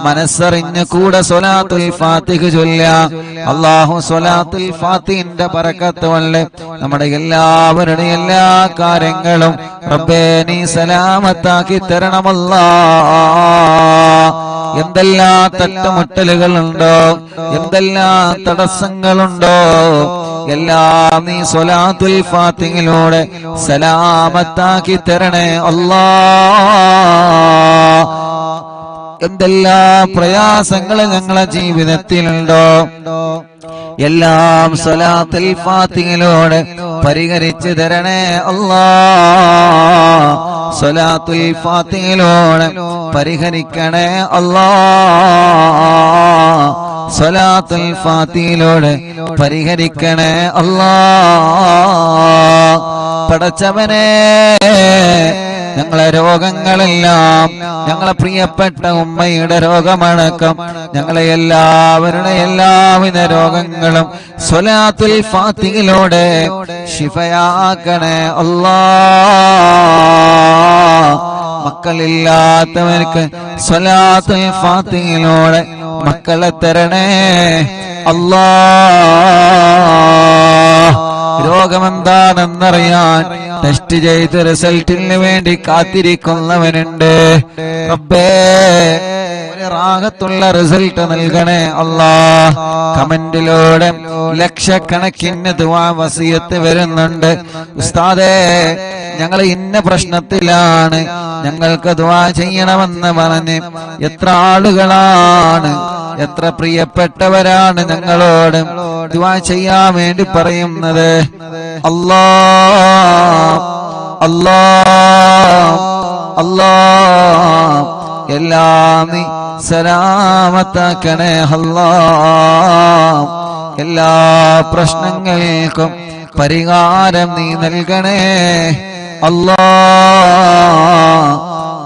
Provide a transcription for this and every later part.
മനസ്സറിഞ്ഞ് കൂടെ സ്വലാത്തുൽ ഫാത്തിഹ ചൊല്ലാം. അല്ലാഹു സ്വലാത്തുൽ ഫാത്തിഹിന്റെ ബറക്കത്ത് കൊണ്ട് നമ്മുടെ എല്ലാവരുടെ എല്ലാ കാര്യങ്ങളും റബ്ബേ നീ സലാമത്താക്കി തരണമല്ലാ. എന്തെല്ലാം തട്ടുമുട്ടലുകളുണ്ടോ, എന്തെല്ലാം തടസ്സങ്ങളുണ്ടോ, എല്ലാം നീ സ്വലാത്തുൽ ഫാത്തിഹിലൂടെ സലാമത്താക്കി തരണേ അല്ലാ. എന്തെല്ലാം പ്രയാസങ്ങൾ ഞങ്ങളെ ജീവിതത്തിലുണ്ടോ എല്ലാം സ്വലാത്തുൽ ഫാത്തിഹിലൂടെ പരിഹരിച്ചു തരണേ അല്ലാ. സ്വലാത്തുൽ ഫാത്തിഹിലൂടെ പരിഹരിക്കണേ അല്ലാ. സ്വലാത്തുൽ ഫാത്തിഹിലൂടെ പരിഹരിക്കണേ അല്ലാ. പടച്ചവനേ, ഞങ്ങളെ രോഗങ്ങളെല്ലാം, ഞങ്ങളെ പ്രിയപ്പെട്ട ഉമ്മയുടെ രോഗമടക്കം ഞങ്ങളെ എല്ലാവരുടെ എല്ലാവിധ രോഗങ്ങളും സ്വലാത്തുൽ ഫാത്തിഹിലൂടെ ശിഫയാക്കണേ അല്ലാ. മക്കളില്ലാത്തവർക്ക് സ്വലാത്തുൽ ഫാത്തിഹിലൂടെ മക്കളെ തരണേ അല്ലാ. രോഗമെന്താണെന്നറിയാൻ ടെസ്റ്റ് ചെയ്ത് റിസൾട്ടിന് വേണ്ടി കാത്തിരിക്കുന്നവനുണ്ട്. റബ്ബേ, ഒരു റാഹത്തുള്ള റിസൾട്ട് നൽകണേ അല്ലാ. കമന്റിലൂടെ ലക്ഷക്കണക്കിന് ദുആ വസിയത്ത് വരുന്നുണ്ട്. ഉസ്താദേ, ഞങ്ങൾ ഇന്ന പ്രശ്നത്തിലാണ്, ഞങ്ങൾക്ക് ദുആ ചെയ്യണമെന്ന് പറഞ്ഞ് എത്ര ആളുകളാണ്, എത്ര പ്രിയപ്പെട്ടവരാണ് ഞങ്ങളോട് ദുആ ചെയ്യാൻ വേണ്ടി പറയുന്നത്. അല്ലാ അല്ലാ അല്ലാ, എല്ലാം നീ സലാമത്താക്കണേ അല്ലാ. എല്ലാ പ്രശ്നങ്ങൾക്കും പരിഹാരം നീ നൽകണേ അല്ലാ.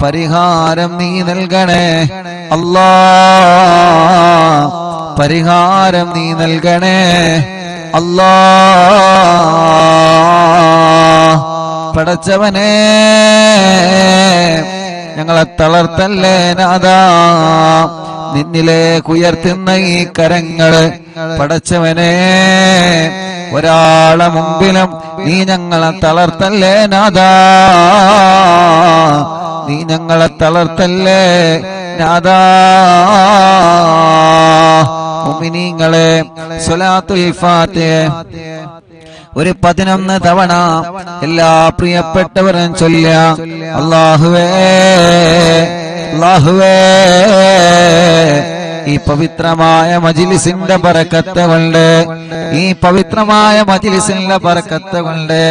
പരിഹാരം നീ നൽകണേ അല്ലാ. പരിഹാരം നീ നൽകണേ അല്ലാ. പടച്ചവനേ, ഞങ്ങളെ തളർത്തല്ലേ നാഥാ. നിന്നിലേക്ക് ഉയർത്തുന്ന ഈ കരങ്ങള് പടച്ചവനേ, ഒരാളെ മുമ്പിലും നീ ഞങ്ങളെ തളർത്തല്ലേ നാഥാ. നീ ഞങ്ങളെ തളർത്തല്ലേ നാഥാ. മുഅ്മിനീങ്ങളെ, സ്വലാത്തുൽ ഫാത്തിഹ ഒരു 11 തവണ എല്ലാ പ്രിയപ്പെട്ടവരും ചൊല്ലാം. അല്ലാഹുവേ അല്ലാഹുവേ, ഈ പവിത്രമായ മജ്ലിസിന്റെ ബറക്കത്ത് കൊണ്ട്, ഈ പവിത്രമായ മജ്ലിസിന്റെ ബറക്കത്ത് കൊണ്ട്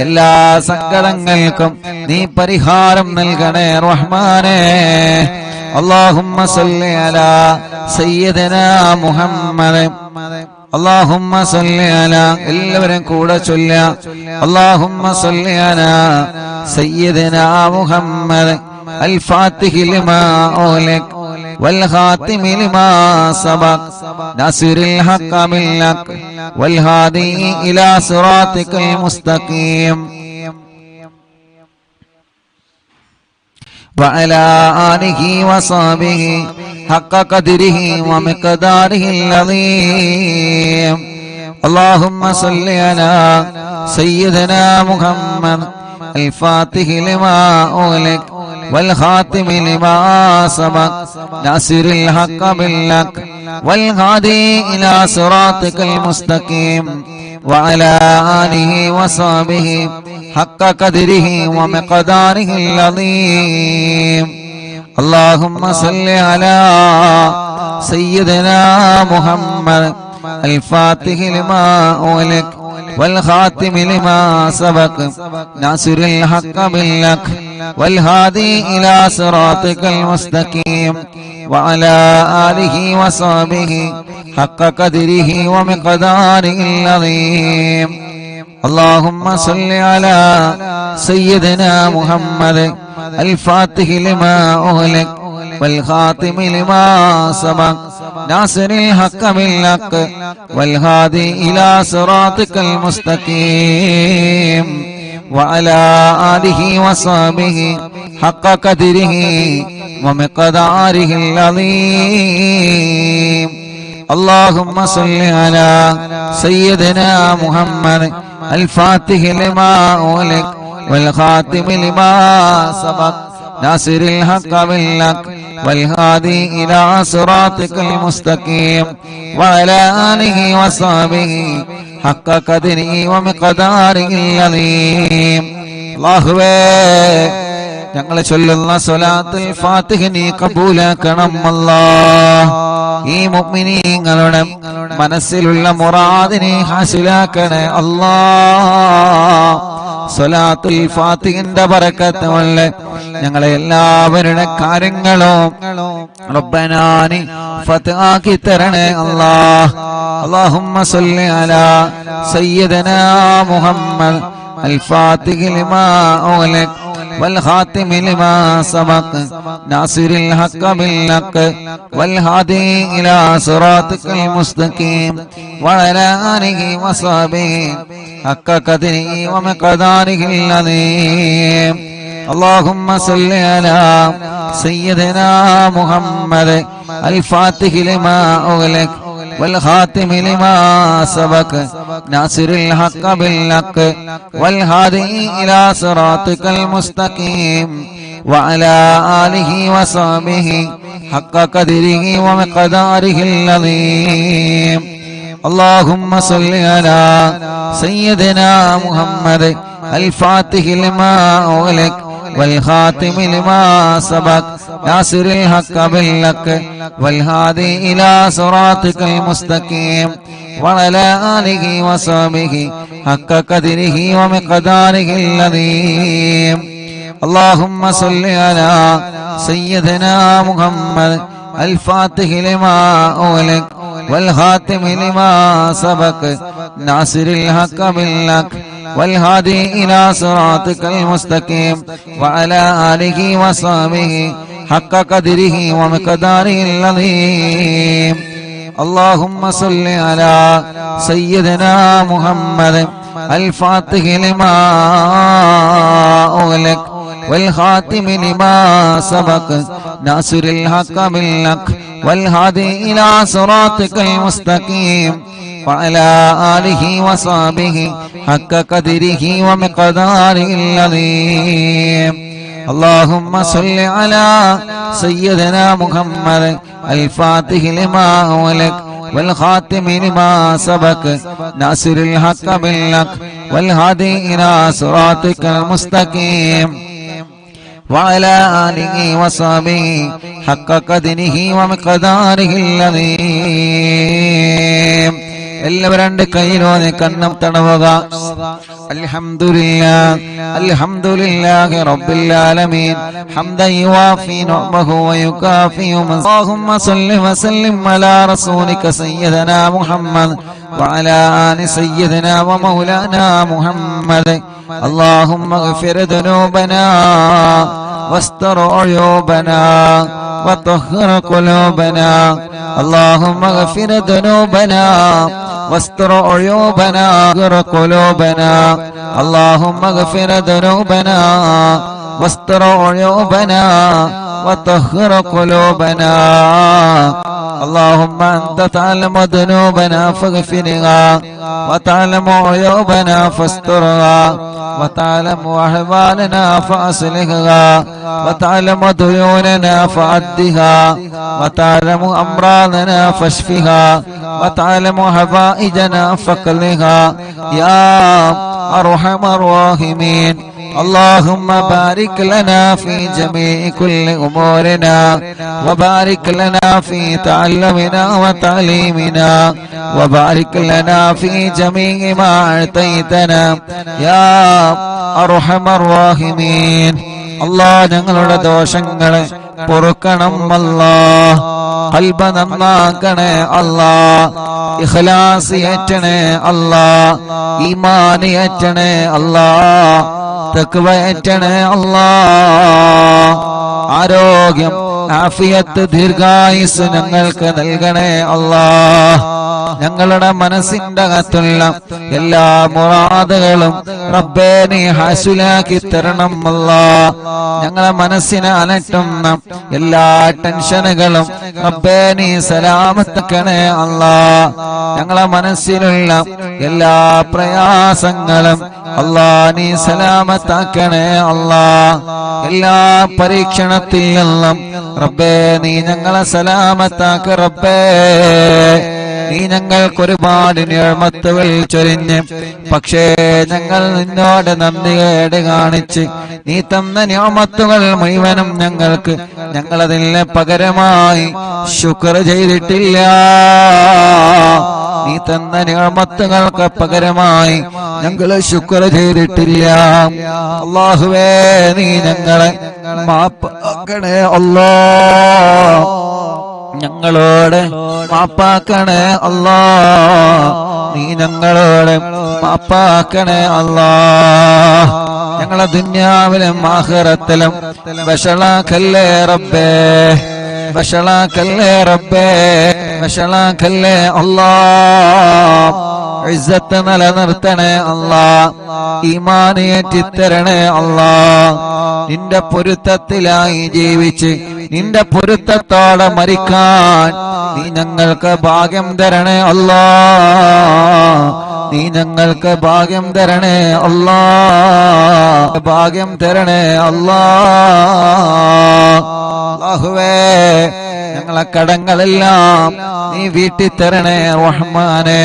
എല്ലാ സങ്കടങ്ങൾക്കും നീ പരിഹാരം നൽകണേ റഹ്മാനേ. അല്ലാഹുമ്മ സല്ലി അലാ സയ്യിദനാ മുഹമ്മദ്. അല്ലാഹുമ്മ സല്ലി അലാ, എല്ലാവരും കൂടെ ചൊല്ലാം. അല്ലാഹുമ്മ സല്ലി അലാ സയ്യിദനാ മുഹമ്മദ് അൽ ഫാത്തിഹി ലിമാ ഉലിക് വൽ ഖാതിമി ലിമാ സബഖ് നാസിറിൽ ഹഖ ബിൽ ഹഖ് വൽ ഹാദി ഇലാ സിറാത്തിക്കൽ മുസ്തഖീം وعلى آله وصحبه حق قدره ومقداره العظيم. اللهم صل على سيدنا محمد الفاتح لما أغلق والخاتم لما سبق ناصر الحق بالحق والهادي إلى صراطك المستقيم وعلى آله وصحبه حق قدره ومقداره العظيم. اللهم صل على سيدنا محمد الفاتح لما أغلق والخاتم لما سبق ناصر الحق بالحق والهادي إلى صراطك المستقيم وعلى آله وصحبه حق قدره ومقداره العظيم. اللهم صل على سيدنا محمد الفاتح لما أغلق والخاتم لما سبق ناصر الحق بالحق والهادي إلى صراطك المستقيم وعلى آله وصحبه حق قدره ومقداره العظيم. اللهم صل على سيدنا محمد الفاتح لما أغلق والخاتم لما سبق ناصر الحق بالحق والهادي إلى صراطك المستقيم وعلى آله وصحبه حق قدره ومقداره العظيم. അല്ലാഹുവേ, ഞങ്ങൾ ചൊല്ലുന്ന സ്വലാത്തുൽ ഫാത്തിഹ നീ കബൂലാക്കണം അല്ലാഹ്. ഈ മുഅ്മിനീങ്ങളുടെ മനസ്സിലുള്ള മുറാദിനെ ഹാസിലാക്കണേ അല്ലാഹ്. സ്വലാത്തുൽ ഫാത്തിഹിന്റെ ബറക്കത്ത് കൊണ്ട് ഞങ്ങളെ എല്ലാവരുടെ കാര്യങ്ങളും റബ്ബനാനി ഫത്ഹാക്കി തരണേ അല്ലാഹ്. അല്ലാഹുമ്മ സ്വല്ലി അലാ സയ്യിദനാ മുഹമ്മദ് الفاتح لما أغلق والخاتم لما سبق ناصر الحق بالحق والهادي إلى صراطك المستقيم وعلى آله وصحبه حق قدره ومقداره العظيم. اللهم صل على سيدنا محمد الفاتح لما أغلق والخاتم لما سبق ناصر الحق بالحق والهادي إلى صراطك المستقيم وعلى آله وصحبه حق قدره ومقداره العظيم. اللهم صل على سيدنا محمد الفاتح لما أغلق والخاتم لما سبق ناصر الحق بالحق والهادي إلى صراطك المستقيم وعلى آله وصحبه حق قدره ومقداره العظيم. اللهم صل على سيدنا محمد الفاتح لما أغلق والخاتم لما سبق ناصر الحق بالحق والهادي إلى صراطك المستقيم وعلى آله وصحبه حق قدره ومقداره العظيم. اللهم صل على سيدنا محمد الفاتح لما أغلق والخاتم لما سبق ناصر الحق بالحق والهادي إلى صراطك المستقيم وعلى آله وصحبه حق قدره ومقداره العظيم. اللهم صل على سيدنا محمد الفاتح لما أغلق والخاتم لما سبق ناصر الحق بالحق والهادي إلى صراطك المستقيم وعلى آله وصحبه حق قدره ومقداره العظيم. എല്ലാവരും രണ്ട് കൈയിലോനെ കണ്ണം തടവുക. അൽഹംദുലില്ലാഹ് അൽഹംദുലില്ലാഹി റബ്ബിൽ ആലമീൻ ഹംദൻ യുവാഫി നിഅമഹു വയുകാഫി അല്ലാഹുമ്മ സ്വല്ലി വസല്ലിം അലാ റസൂലിക സയ്യിദനാ മുഹമ്മദ് വഅലാ ആലി സയ്യിദനാ വമൗലാനാ മുഹമ്മദ്. അല്ലാഹുമ്മഗ്ഫിർ ദുനൂബനാ واستر عيوبنا وطهر قلوبنا. اللهم اغفر ذنوبنا واستر عيوبنا واغفر قلوبنا. اللهم اغفر ذنوبنا واستر عيوبنا وطهر قلوبنا. اللهم أنت تعلم ذنوبنا فاغفرها وتعلم عيوبنا فاسترها وتعلم أحوالنا فأصلحها وتعلم ديوننا فأدها وتعلم أمراضنا فاشفها وتعلم حوائجنا فاقضها يا أرحم الراحمين. اللهم بارك لنا في جميع كل أمورنا وبارك لنا في تعلمنا وتعليمنا وبارك لنا في جميع ما أعطيتنا يا أرحم الراحمين. അല്ലാഹ് ഞങ്ങളുടെ ദോഷങ്ങളെ പൊറുക്കണം അല്ലാഹ്. ഖൽബ് നന്നാക്കണേ അല്ലാഹ്. ഇഖ്ലാസ് ഏറ്റണേ അല്ലാഹ്. ഈമാൻ ഏറ്റണേ അല്ലാഹ്. തഖ്വ ഏറ്റണേ അല്ലാഹ്. ആരോഗ്യം ആഫിയത്ത് ദീർഘായുസ് ഞങ്ങൾക്ക് നൽകണേ അല്ലാഹ്. ഞങ്ങളുടെ മനസ്സിന്റെ അകത്തുള്ള എല്ലാ മുറാദുകളും റബ്ബേ നീ ഹാസിലാക്കി തരണം അല്ലാഹ്. ഞങ്ങളെ മനസ്സിനെ അലട്ടുന്ന എല്ലാ ടെൻഷനുകളും റബ്ബേ നീ സലാമത്താക്കണേ അല്ലാഹ്. ഞങ്ങളെ മനസ്സിലുള്ള എല്ലാ പ്രയാസങ്ങളും അല്ലാഹ് നീ സലാമത്താക്കണേ അല്ലാഹ്. എല്ലാ പരീക്ഷണത്തിൽ നിന്നും റബ്ബേ നീ ഞങ്ങളെ സലാമത്താക്ക റബ്ബേ. നീ ഞങ്ങൾക്ക് ഒരുപാട് നിഅമത്തുകൾ ചൊരിഞ്ഞ്, പക്ഷേ ഞങ്ങൾ നിന്നോട് നന്ദികേട് കാണിച്ച് നീ തന്ന നിഅമത്തുകൾ മുഴുവനും ഞങ്ങളതിന് പകരമായി ശുക്ർ ചെയ്തിട്ടില്ല. നീ തന്ന നിഅമത്തുകൾക്ക് പകരമായി ഞങ്ങൾ ശുക്ർ ചെയ്തിട്ടില്ല. അല്ലാഹുവേ നീ ഞങ്ങളെ മാപ്പാക്കണേ അല്ലാഹ്. ഞങ്ങളോട് മാപ്പാക്കണേ അല്ലാഹ്. നീ ഞങ്ങളോട് മാപ്പാക്കണേ അല്ലാഹ്. ഞങ്ങളെ ദുനിയാവിലും ആഖിറത്തിലും വശളാക്കല്ലേ റബ്ബേ, വശളാക്കല്ലേ റബ്ബേ, വശളാക്കല്ലേ അല്ലാഹ്. ഇസ്സത്ത് നിലനിർത്തണേ അല്ലാഹ്. ഈമാൻ ഏറ്റിത്തരണേ അല്ലാഹ്. നിന്റെ പൊരുത്തത്തിലായി ജീവിച്ച് നിന്റെ പൊരുത്തത്തോടെ മരിക്കാൻ നീ ഞങ്ങൾക്ക് ഭാഗ്യം തരണേ അല്ലാഹ്. നീ ഞങ്ങൾക്ക് ഭാഗ്യം തരണേ അല്ലാഹ്. ഭാഗ്യം തരണേ അല്ലാഹ്. അല്ലാഹുവേ ഞങ്ങളെ കടങ്ങളെല്ലാം നീ വീട്ടി തരണേ റഹ്മാനേ.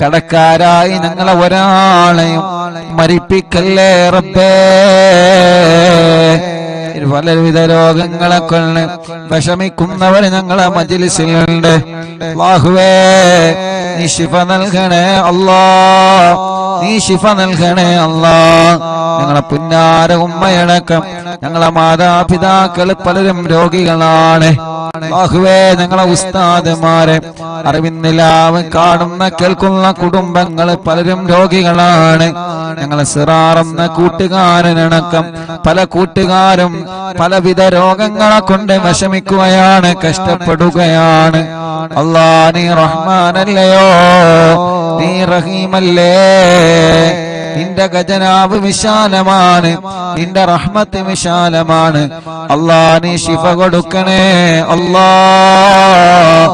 കടക്കാരായി ഞങ്ങളെ ഒരാളെയും മരിപ്പിക്കല്ലേ റബ്ബേ. പലവിധ രോഗങ്ങളെ കൊണ്ട് വിഷമിക്കുന്നവർ ഞങ്ങളെ മജ്‌ലിസിലുണ്ട്. അല്ലാഹുവേ നീ ശിഫ നൽകണേ അല്ലാഹ്. നീ ശിഫ നൽകണേ അല്ലാഹ്. ഞങ്ങളെ പുന്നാര ഉമ്മയടക്കം ഞങ്ങളെ മാതാപിതാക്കൾ പലരും രോഗികളാണ്. അല്ലാഹുവേ ഞങ്ങളെ ഉസ്താദുമാരെ അറിവിന്നിലാവ് കാണുന്ന കേൾക്കുന്ന കുടുംബങ്ങൾ പലരും രോഗികളാണ്. ഞങ്ങളെ സിറാറെന്ന കൂട്ടുകാരനടക്കം പല കൂട്ടുകാരും പലവിധ രോഗങ്ങളെ കൊണ്ട് വിഷമിക്കുകയാണ്, കഷ്ടപ്പെടുകയാണ്. അല്ലാഹ് നീ റഹ്മാനല്ലയോ, നീ റഹീമല്ലേ. നിന്റെ ഖജനാവ് വിശാലമാണ്, നിന്റെ റഹ്മത്ത് വിശാലമാണ്. അല്ലാഹ് നീ ശിഫ കൊടുക്കണേ അല്ലാഹ്.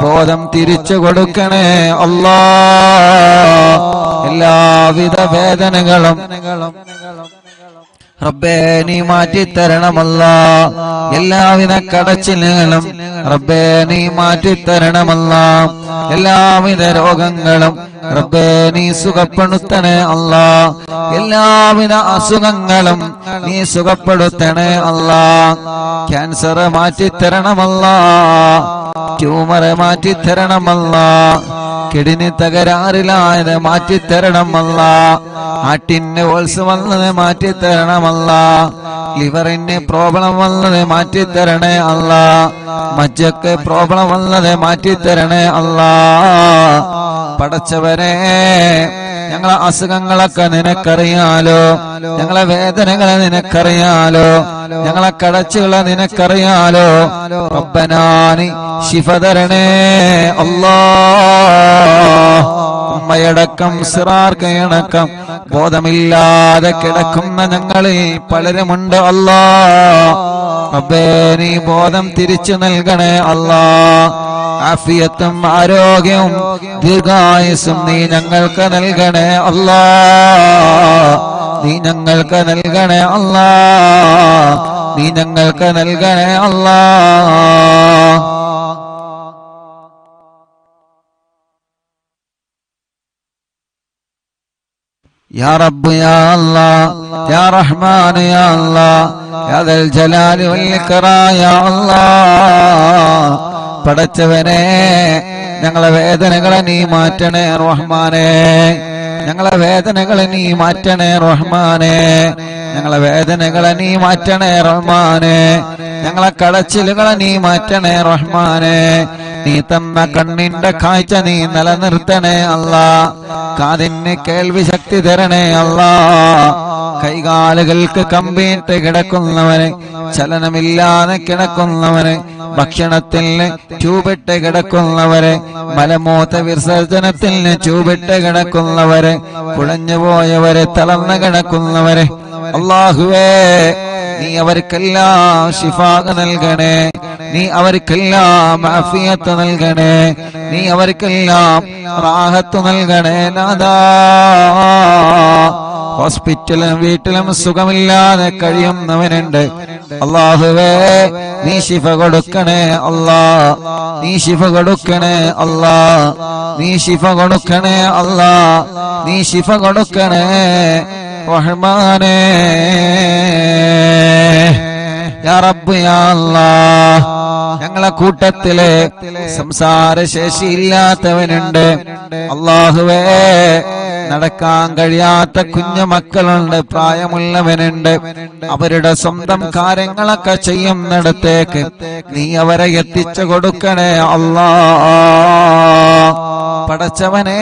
ബോധം തിരിച്ചു കൊടുക്കണേ അല്ലാഹ്. എല്ലാവിധ വേദനകളും റബ്ബേ നീ മാറ്റിത്തരണമല്ലാ. എല്ലാവിധ കടച്ചിലുകളും റബ്ബേ നീ മാറ്റിത്തരണമല്ലാ. എല്ലാവിധ രോഗങ്ങളും റബ്ബേ നീ സുഖപ്പെടുത്തണേ അല്ലാ. എല്ലാവിധ അസുഖങ്ങളും നീ സുഖപ്പെടുത്തണേ അല്ലാ. ക്യാൻസർ മാറ്റിത്തരണമല്ലാ, ട്യൂമർ മാറ്റിത്തരണമല്ലാ, കിഡ്നി തകരാറിലായത് മാറ്റിത്തരണമല്ലാ, ഹാർട്ടിന് ഹോൾസ് വന്നത് മാറ്റിത്തരണമല്ലാ, ലിവറിന് പ്രോബ്ലം വന്നത് മാറ്റിത്തരണേ അല്ലാ, മജ്ജക്ക് പ്രോബ്ലം വന്നത് മാറ്റിത്തരണേ അല്ലാ. പടച്ചവനെ ഞങ്ങളെ അസുഖങ്ങളൊക്കെ നിനക്കറിയാലോ, ഞങ്ങളെ വേദനകളെ നിനക്കറിയാലോ, ഞങ്ങളെ കടച്ചുകളെ നിനക്കറിയാലോ. റബ്ബനാനി ശിഫ തരണേ അല്ലാഹ്. ഉമ്മയടക്കം സിറാർക്കയടക്കം ബോധമില്ലാതെ കിടക്കുന്ന ഞങ്ങളിൽ പലരുമുണ്ട് അല്ലാഹ്. റബ്ബേ നീ ബോധം തിരിച്ചു നൽകണേ അല്ലാഹ്. ആഫിയത്തും ആരോഗ്യവും ദീർഘായുസ്സും നീ ഞങ്ങൾക്ക് നൽകണേ അല്ലാഹ്. നീ ഞങ്ങൾക്ക് നൽകണേ അല്ലാഹ്. നീ ഞങ്ങൾക്ക് നൽകണേ അല്ലാഹ്. യാ റബ്ബ് യാ അല്ലാഹ് യാ റഹ്മാൻ യാ അല്ലാഹ് യാ ദൽ ജലാലി വൽ ഇക്റാം യാ അല്ലാഹ്. പടച്ചവനെ ഞങ്ങളെ വേദനകളെ നീ മാറ്റണേ റഹ്മാനേ. ഞങ്ങളെ വേദനകളെ നീ മാറ്റണേ റഹ്മാനേ. ഞങ്ങളെ വേദനകളെ നീ മാറ്റണേ റഹ്മാനേ. ഞങ്ങളെ കടച്ചിലുകളെ നീ മാറ്റണേ റഹ്മാനേ. നീ തന്ന കണ്ണിന്റെ കാഴ്ച നീ നിലനിർത്തണേ അല്ലാ. കാതിന് കേൾവി ശക്തി തരണേ അല്ലാ. കൈകാലുകൾക്ക് കമ്പിയിട്ട് കിടക്കുന്നവന്, ചലനമില്ലാതെ കിടക്കുന്നവന്, ഭക്ഷണത്തിന് ട്യൂബിട്ട് കിടക്കുന്നവര്, മലമൂത്ര വിസർജനത്തിന് ട്യൂബിട്ട് കിടക്കുന്നവര്, കുഴഞ്ഞുപോയവര്, തളർന്നു കിടക്കുന്നവര്, അല്ലാഹുവേ നീ അവർക്കെല്ലാം ശിഫാ നൽകണേ. നീ അവർക്കെല്ലാം ആഫിയത്ത് നൽകണേ. നീ അവർക്കെല്ലാം റാഹത്ത് നൽകണേ നാഥാ. ഹോസ്പിറ്റലും വീട്ടിലും സുഖമില്ലാതെ കഴിയുന്നവനുണ്ട്. അല്ലാഹുവേ നീ ശിഫ കൊടുക്കണേ അല്ലാ. നീ ശിഫ കൊടുക്കണേ അല്ലാ. നീ ശിഫ കൊടുക്കണേ അല്ലാ. നീ ശിഫ കൊടുക്കണേ റഹ്മാനേ. യാ റബ്ബ് യാ അല്ലാഹ്. ഞങ്ങളെ കൂട്ടത്തില് സംസാരശേഷിയില്ലാത്തവനുണ്ട്. അല്ലാഹുവേ നടക്കാൻ കഴിയാത്ത കുഞ്ഞു മക്കളുണ്ട്, പ്രായമുള്ളവനുണ്ട്. അവരുടെ സ്വന്തം കാര്യങ്ങളൊക്കെ ചെയ്യുന്നിടത്തേക്ക് നീ അവരെ എത്തിച്ചു കൊടുക്കണേ അല്ലാ. പടച്ചവനേ,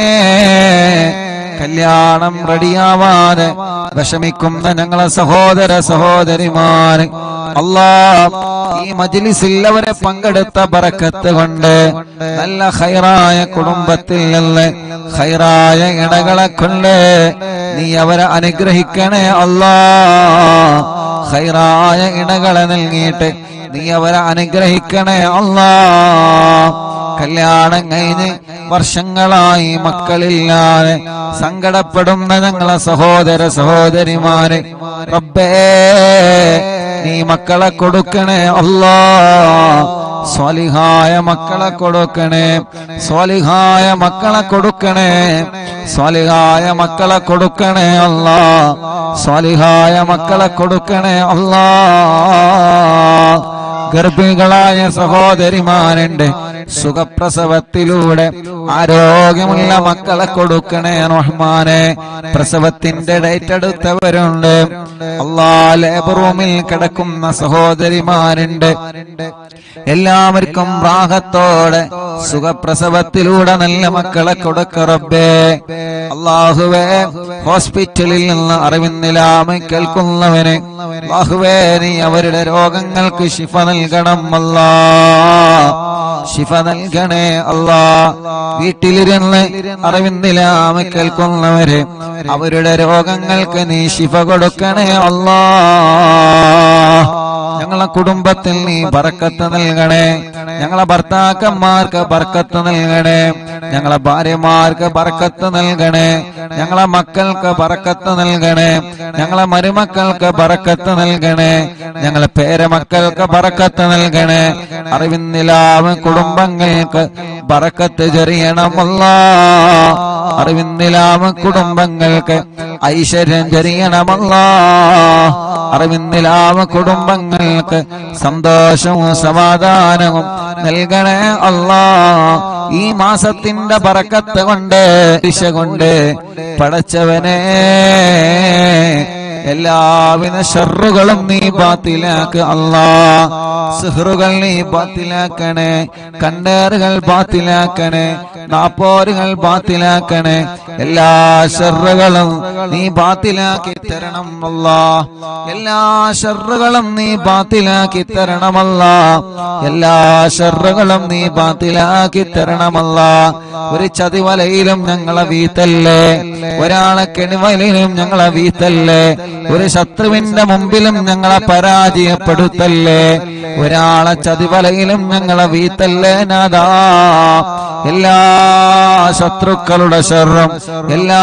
കല്യാണം റെഡിയാവാതെ വിഷമിക്കുന്ന ഞങ്ങളെ സഹോദര സഹോദരിമാര് അല്ലാ, ഈ മജ്ലിസിൽ അവരെ പങ്കെടുത്ത ബറക്കത്ത് കൊണ്ട് നല്ല ഖൈറായ കുടുംബത്തിൽ നിന്ന് ഖൈറായ ഇണകളെ കൊണ്ട് നീ അവരെ അനുഗ്രഹിക്കണേ അല്ലാ. ഖൈറായ ഇണകളെ നൽകിയിട്ട് നീ അവരെ അനുഗ്രഹിക്കണേ അല്ലാ. കല്യാണം കഴിഞ്ഞ് വർഷങ്ങളായി മക്കളില്ലാതെ സങ്കടപ്പെടുന്ന ഞങ്ങളെ സഹോദര സഹോദരിമാരെ റബ്ബേ നീ മക്കളെ കൊടുക്കണേ അല്ലാ. സ്വാലിഹായ മക്കളെ കൊടുക്കണേ. സ്വാലിഹായ മക്കളെ കൊടുക്കണേ. സ്വാലിഹായ മക്കളെ കൊടുക്കണേ അല്ലാ. സ്വാലിഹായ മക്കളെ കൊടുക്കണേ അല്ലാ. ഗർഭിണികളായ സഹോദരിമാരുണ്ട്, സുഖപ്രസവത്തിലൂടെ ആരോഗ്യമുള്ള മക്കളെ കൊടുക്കണേ റഹ്മാനെ. പ്രസവത്തിന്റെ ഡേറ്റ് എടുത്തവരുണ്ട് അല്ലാ. ലേബർ റൂമിൽ കിടക്കുന്ന സഹോദരിമാരുണ്ട്. എല്ലാവർക്കും റാഹത്തോടെ സുഖപ്രസവത്തിലൂടെ നല്ല മക്കളെ കൊടുക്ക റബ്ബേ. അല്ലാഹുവേ, ഹോസ്പിറ്റലിൽ നിന്ന് അറിവിന്നിലാമ കേൾക്കുന്നവന് അല്ലാഹുവേ നീ അവരുടെ രോഗങ്ങൾക്ക് ശിഫ നൽകണം അല്ലാ. ശിഫ നൽകണേ അല്ലാ. വീട്ടിലിരുന്ന് അറിവിന്നിലാമ കേൾക്കുന്നവര് അവരുടെ രോഗങ്ങൾക്ക് നീ ശിഫ കൊടുക്കണേ അല്ലാ. ഞങ്ങളെ കുടുംബത്തിൽ നീ ബർക്കത്ത് നൽകണേ. ഞങ്ങളെ ഭർത്താക്കന്മാർക്ക് ബർക്കത്ത് നൽകണേ. ഞങ്ങളെ ഭാര്യമാർക്ക് ബർക്കത്ത് നൽകണേ. ഞങ്ങളെ മക്കൾക്ക് ബർക്കത്ത് നൽകണേ. ഞങ്ങളെ മരുമക്കൾക്ക് ബർക്കത്ത് നൽകണേ. ഞങ്ങളെ പേരമക്കൾക്ക് ബർക്കത്ത് നൽകണേ. അറിവിന്നിലാവ് കുടുംബങ്ങൾക്ക് ബർക്കത്ത് ചൊരിയണമല്ലാ. അറിവിന്നിലാവ് കുടുംബങ്ങൾക്ക് ഐശ്വര്യം ചൊരിയണമല്ലാ. അറിവിന്നിലാവ് കുടുംബങ്ങൾക്ക് സന്തോഷവും സമാധാനവും നൽകണേ അല്ലാ. ഈ മാസത്തിന്റെ ബറക്കത്ത് കൊണ്ട് ദിശ കൊണ്ട് പടച്ചവനെ എല്ലാവിധ ഷർറുകളും നീ ബാത്തിലാക്ക് അല്ലാ. സിഹ്റുകൾ നീ ബാത്തിലാക്കണേ. കണ്ണേറുകൾ ബാത്തിലാക്കണേ. നാപ്പോരുകൾ ബാത്തിലാക്കണേ. എല്ലാ ഷർറുകളും നീ ബാത്തിലാക്കി തരണം അല്ലാ. എല്ലാ ഷർറുകളും നീ ബാത്തിലാക്കി തരണമല്ലാ. എല്ലാ ഷർറുകളും നീ ബാത്തിലാക്കി തരണമല്ലാ. ഒരു ചതിവലയിലും ഞങ്ങളെ വീത്തല്ലേ. ഒരാളെ കെണിവലയിലും ഞങ്ങളെ വീത്തല്ലേ. ഒരു ശത്രുവിന്റെ മുമ്പിലും ഞങ്ങളെ പരാജയപ്പെടുത്തല്ലേ. ഒരാളെ ചതിവലയിലും ഞങ്ങളെ വീത്തല്ലേ നാദാ. എല്ലാ ശത്രുക്കളുടെ ശർറും എല്ലാ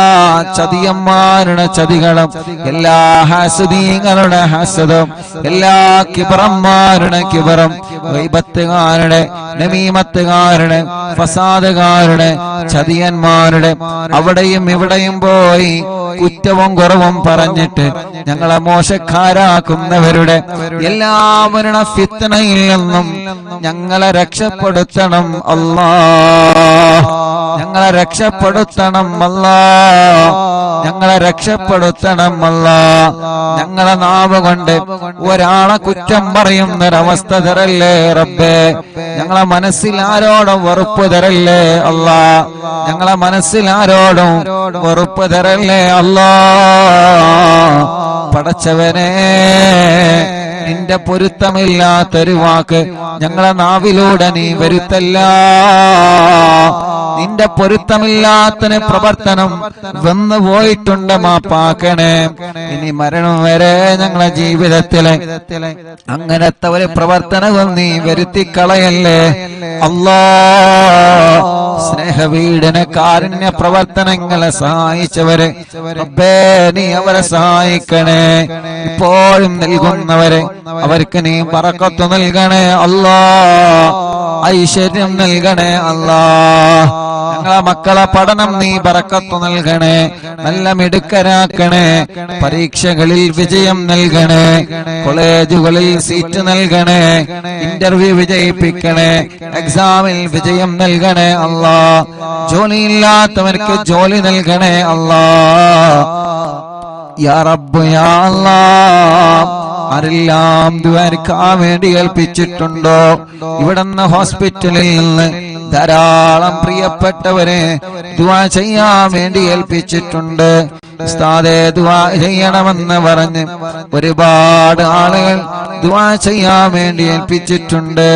ചതിയന്മാരുടെ ചതികളും എല്ലാ ഹസദീങ്ങളുടെ ഹസദും എല്ലാ കിബറന്മാരുടെ കിബറും ഗൈബത്തുകാരുടെ നമീമത്തുകാരുടെ ഫസാദുകാരുടെ ചതിയന്മാരുടെ അവിടെയും ഇവിടെയും പോയി കുറ്റവും കുറവും പറഞ്ഞിട്ട് ഞങ്ങളെ മോശക്കാരാക്കുന്നവരുടെ എല്ലാവരുടെ ഫിത്നയിൽ നിന്നും ഞങ്ങളെ രക്ഷപ്പെടുത്തണം അല്ലാഹ്. ഞങ്ങളെ രക്ഷപ്പെടുത്തണം അല്ലാ, ഞങ്ങളെ രക്ഷപ്പെടുത്തണം അല്ലാ. ഞങ്ങളെ നാവ് കൊണ്ട് ഒരാളെ കുറ്റം പറയുന്നൊരവസ്ഥ തരല്ലേ റബ്ബേ. ഞങ്ങളെ മനസ്സിൽ ആരോടും വെറുപ്പ് തരല്ലേ അല്ലാ, ഞങ്ങളെ മനസ്സിൽ ആരോടും വെറുപ്പ് തരല്ലേ അല്ലാ. പടച്ചവനെ, നിന്റെ പൊരുത്തമില്ലാത്തൊരു വാക്ക് ഞങ്ങളെ നാവിലൂടെ നീ വരുത്തല്ല. നിന്റെ പൊരുത്തമില്ലാത്ത പ്രവർത്തനം വന്നു പോയിട്ടുണ്ട്, മാപ്പാക്കണേ. ഇനി മരണം വരെ ഞങ്ങളെ ജീവിതത്തിലെ അങ്ങനത്തെ ഒരു പ്രവർത്തനവും നീ വരുത്തിക്കളയല്ലേ അല്ലാ. സ്നേഹവീടിന് കാരുണ്യ പ്രവർത്തനങ്ങളെ സഹായിച്ചവരെ റബ്ബേ നീ അവരെ സഹായിക്കണേ. ഇപ്പോഴും നൽകുന്നവരെ അവർക്ക് നീ ബറക്കത്ത് നൽകണേ അല്ലാ, ഐശ്വര്യം നൽകണേ അല്ലാ. ഞങ്ങളെ മക്കളെ പഠനം നീ ബറക്കത്ത് നൽകണേ, നല്ല മിടുക്കരാക്കണേ. പരീക്ഷകളിൽ വിജയം നൽകണേ, കോളേജുകളിൽ സീറ്റ് നൽകണേ, ഇന്റർവ്യൂ വിജയിപ്പിക്കണേ, എക്സാമിൽ വിജയം നൽകണേ അല്ലാ. ജോലിയില്ലാത്തവർക്ക് ജോലി നൽകണേ അല്ലാ. യാ റബ്ബ് യാ അല്ലാഹ്, ആരെല്ലാം ദുആക്കാൻ വേണ്ടി ഏൽപ്പിച്ചിട്ടുണ്ടോ ഇവിടുന്ന് ഹോസ്പിറ്റലിൽ നിന്ന് ധാരാളം പ്രിയപ്പെട്ടവരെ ദുആ ചെയ്യാൻ വേണ്ടി ഏൽപ്പിച്ചിട്ടുണ്ട്. ഉസ്താദേ ദുആ ചെയ്യണമെന്ന് പറഞ്ഞ് ഒരുപാട് ആളുകൾ ദുആ ചെയ്യാൻ വേണ്ടി ഏൽപ്പിച്ചിട്ടുണ്ട്.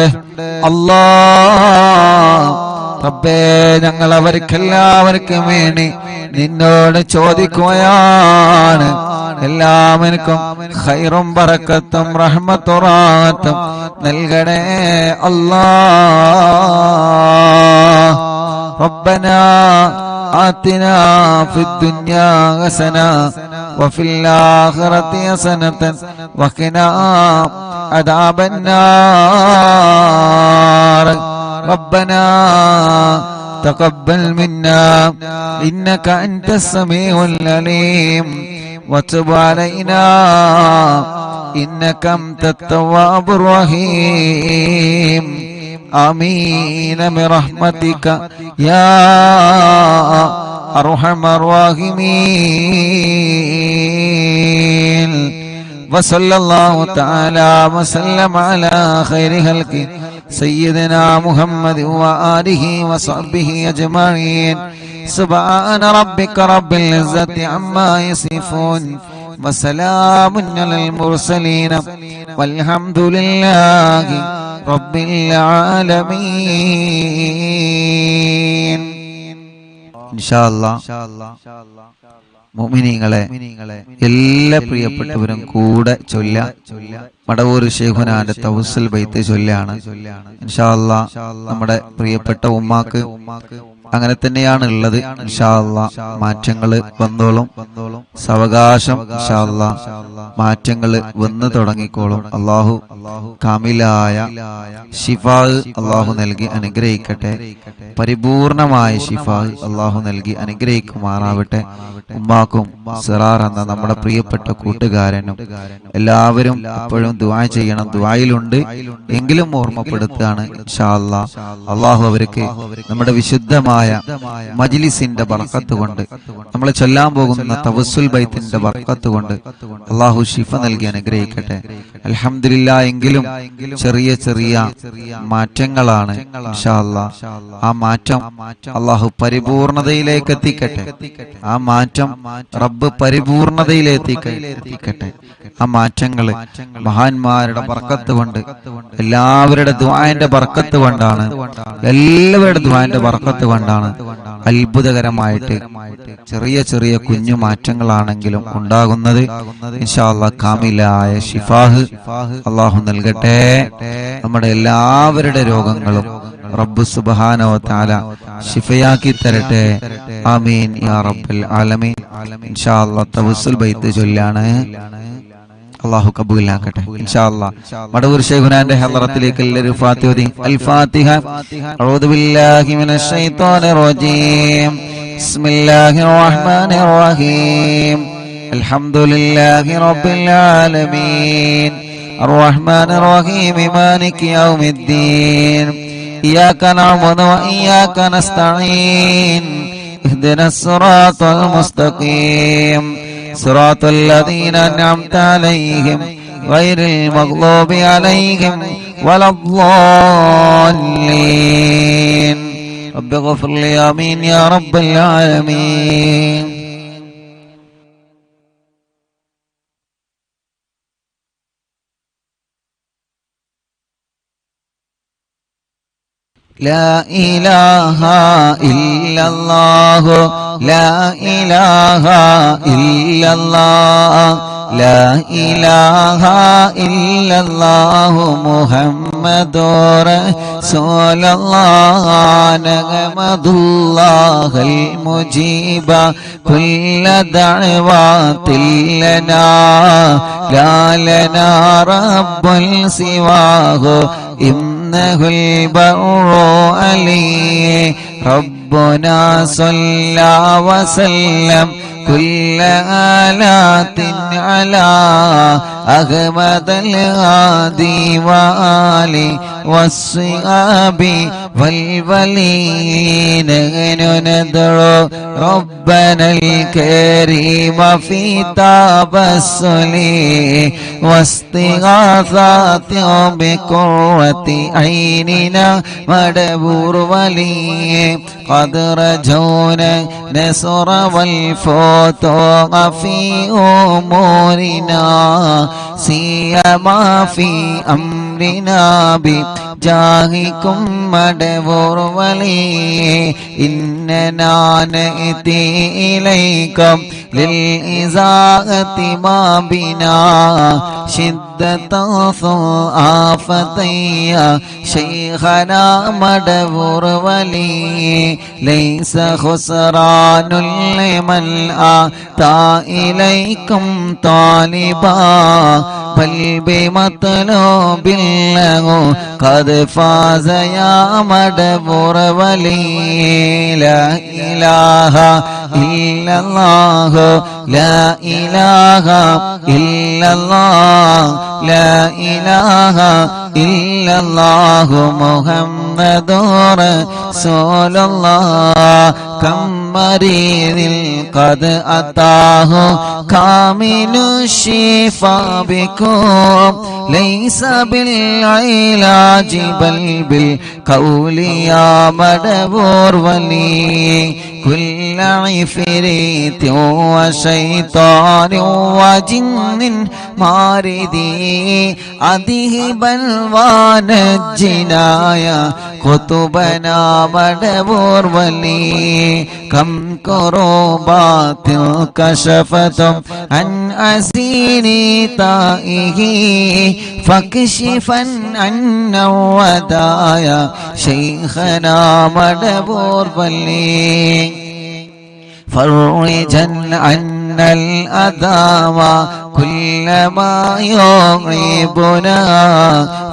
അല്ലാഹ് റബ്ബേ, ഞങ്ങൾ അവർക്കെല്ലാവർക്കും വേണ്ടി നിന്നോട് ചോദിക്കുകയാണ്. എല്ലാവർക്കും ഖൈറും ബറക്കത്തും റഹ്മത്തും റാഹത്തും നൽകണേ അല്ലാഹ്. റബ്ബനാ ആതിനാ ഫിദ്ദുനിയാ ഹസന വഫിൽ ആഖിറതി ഹസനതൻ വഖിനാ അദാബന്നാർ. ربنا تقبل منا إنك أنت السميع العليم وتب علينا إنك أنت التواب الرحيم. آمين برحمتك يا أرحم الراحمين. وصلى الله تعالى وسلم على خير خلقه سيدنا محمد وآله وصحبه أجمعين. سبحان ربك رب العزة عما يصفون وسلام على المرسلين والحمد لله رب العالمين. إن شاء الله മുഅ്മിനീങ്ങളെ എല്ലാ പ്രിയപ്പെട്ടവരും കൂടെ ചൊല്ല മടവൂർ ശൈഖുനാന്റെ തവസ്സുൽ ബൈത്ത് ചൊല്ലാണ്. ഇൻഷാ അല്ലാഹ് നമ്മുടെ പ്രിയപ്പെട്ട ഉമ്മാക്ക് അങ്ങനെ തന്നെയാണ് ഉള്ളത്. ഇൻഷാ അല്ലാഹ് മാറ്റങ്ങള് വന്നോളും, സാവകാശം ഇൻഷാ അല്ലാഹ് മാറ്റങ്ങള് വന്നു തുടങ്ങിക്കോളും. അല്ലാഹു കാമിലായ ശിഫാ അല്ലാഹു നൽകി അനുഗ്രഹിക്കട്ടെ, പരിപൂർണമായ ശിഫാ അല്ലാഹു നൽകി അനുഗ്രഹിക്കുമാറാവട്ടെ. ഉമ്മാക്കും സിറാർ എന്ന നമ്മുടെ പ്രിയപ്പെട്ട കൂട്ടുകാരനും എല്ലാവരും എപ്പോഴും ദുആ ചെയ്യണം. ദുആയിലുണ്ട് എങ്കിലും ഓർമ്മപ്പെടുത്തുകയാണ്. ഇൻഷാ അല്ലാഹ് അല്ലാഹു അവർക്ക് നമ്മുടെ വിശുദ്ധമായ മജ്ലിസിന്റെ ബർക്കത്ത് കൊണ്ട്, നമ്മൾ ചൊല്ലാൻ പോകുന്ന തവസ്സുൽ ബൈത്തിന്റെ ബർക്കത്ത് കൊണ്ട് അല്ലാഹു ശിഫ നൽകി അനുഗ്രഹിക്കട്ടെ. അൽഹംദുലില്ലാഹ് എങ്കിലും ചെറിയ ചെറിയ മാറ്റങ്ങളാണ്. ഇൻഷാ അല്ലാഹ് ആ മാറ്റം അല്ലാഹു പരിപൂർണതയിലേക്ക് എത്തിക്കട്ടെ. ആ മാറ്റം റബ്ബ് പരിപൂർണതയിലെത്തിക്കട്ടെ. ആ മാറ്റങ്ങള് മഹാന്മാരുടെ ബർക്കത്ത് കൊണ്ട്, എല്ലാവരുടെ ദുആന്റെ ബർക്കത്ത് കൊണ്ടാണ്, എല്ലാവരുടെ ദുആന്റെ ബർക്കത്ത് കൊണ്ടാണ് അത്ഭുതകരമായിട്ട് ചെറിയ ചെറിയ കുഞ്ഞു മാറ്റങ്ങളാണെങ്കിലും ഉണ്ടാകുന്നത്. ഇൻഷാ അല്ലാഹ് കാമിലായ ശിഫാഹ് അല്ലാഹു നൽകട്ടെ. നമ്മുടെ എല്ലാവരുടെ രോഗങ്ങളും റബ്ബ് സുബ്ഹാനഹു വ തആല ശിഫയാക്കി തരട്ടെ. ആമീൻ യാ റബ്ബൽ ആലമീൻ. ഇൻഷാ അല്ലാഹ് തവസ്സുൽ ബൈത്ത് ചൊല്ലാണ്. അല്ലാഹു കബൂലാക്കട്ടെ ഇൻഷാ അല്ലാഹ്. മടവൂർ ശൈഖുനാന്റെ ഹളറത്തിലേക്ക് എല്ലാവരും ഫാത്തിഹ ഓതി. അൽ ഫാത്തിഹ. അഊദു ബില്ലാഹി മിനശ് ശൈത്വാനിർ റജീം. ബിസ്മില്ലാഹിർ റഹ്മാനിർ റഹീം. അൽഹംദുലില്ലാഹി റബ്ബിൽ ആലമീൻ. അർറഹ്മാനിർ റഹീം. മാലികി യൗമിദ്ദീൻ. إياك نعبد وإياك نستعين اهدنا الصراط المستقيم صراط الذين أنعمت عليهم غير المغضوب عليهم ولا الضالين رب اغفر لي آمين يا رب العالمين. لا إله إلا الله لا إله إلا الله لا إله إلا الله محمد رسول الله نحمد الله المجيب كل دعوات لنا لا لنا رب سواه إنه البر علي ربنا صلى وسلم كل آلات على أحمد الهادي وآله والصحاب والولين ندعو ربنا الكريم في تبسل واستغاثات بقرة عيننا مدبور ولي قد رجونا نصر والفتوح في أمورنا سيما في أمرنا بجاهكم مدبور ولي إننا نأتي إليكم للإزاءة ما بنا شدة آفتي شيخنا مدبور ولي ليس خسران لمن آتى إليكم طالبا بل بمطلوب له قد فاز يا مدبور ولي لا إله إلا الله لا إله إلا الله لا إله إلا الله محمد رسول الله كم مريض قد أتاه كامل الشفاء بكم ليس بالعلاج بل بالقول يا مدبور ولي كل عفريت وشيطان وجن ماردي أذهبا ونجنا يا قطبنا مدبور ولي كم كربات كشفتم عن أسيري تائه فاكشفا عنا ودايا شيخنا مدبور ولي فرجا عنا الأذى وكل ما يغيبنا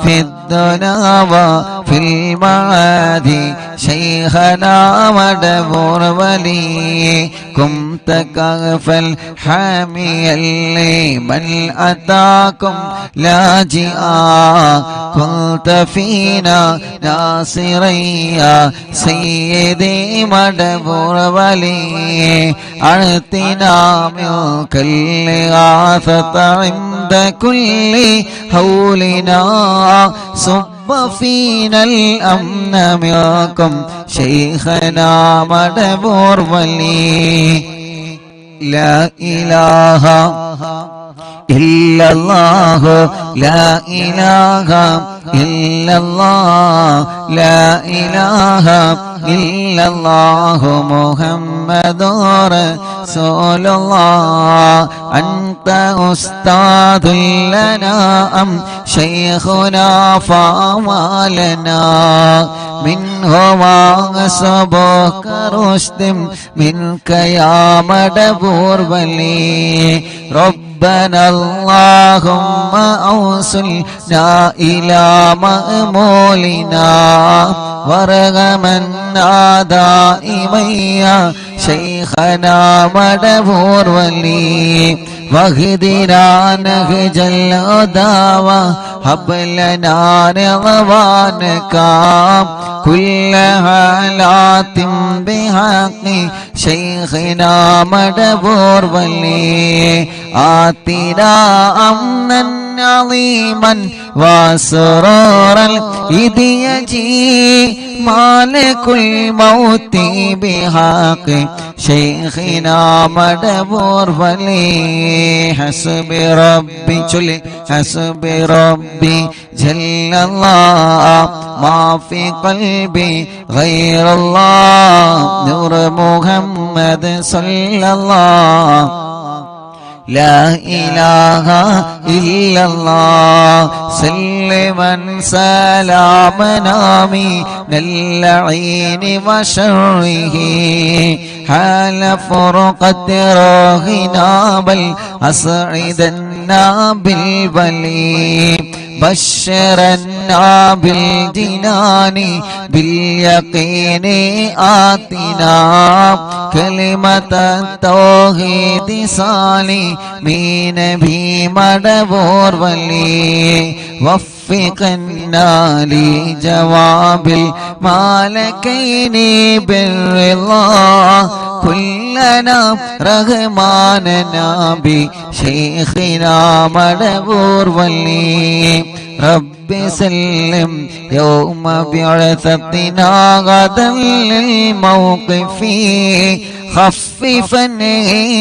في الدنيا وفي المعاد شيخنا مدبور ولي كنت كغفا حاميا لمن أتاكم لاجئا كنت فينا ناصريا سيدي مدبور ولي أعطنا منك الإغاثة عند كل هولنا صب فينا الأمن منكم شيخنا مدبور ولي لا إله إلا الله لا إله إلا الله لا إله إلا الله محمد رسول الله أنت أستاذ لنا أم شيخنا فاوالنا منه واسبك رشد منك يا مدبور ولي ربنا اللهم أوصلنا إلى مأمولنا ورغمنا دائما يا شيخنا مدبور ولي واهدنا نهج الهدى وهب لنا رضوانك كل حالات بحق شيخنا مدبور ولي آتنا أمنا عظيما وسرورا إذ يجي مالك الموت بحق شيخنا مدبور ولي حسبي ربي حسبي ربي جل الله ما في قلبي غير الله نور محمد صلى الله لا إله إلا الله سلما سلاما من اللعين وشره حال فرقة راهنا بل أسعدنا بالبلي بشرنا بالجنان باليقين آتنا كلمة التوحيد صالحين بمدبور ولي وفقنا لجواب المالكين بالرضا كلنا رحماننا بشيخنا مدبور ولي رب سلم يوم بعثتنا غدا للموقف خففا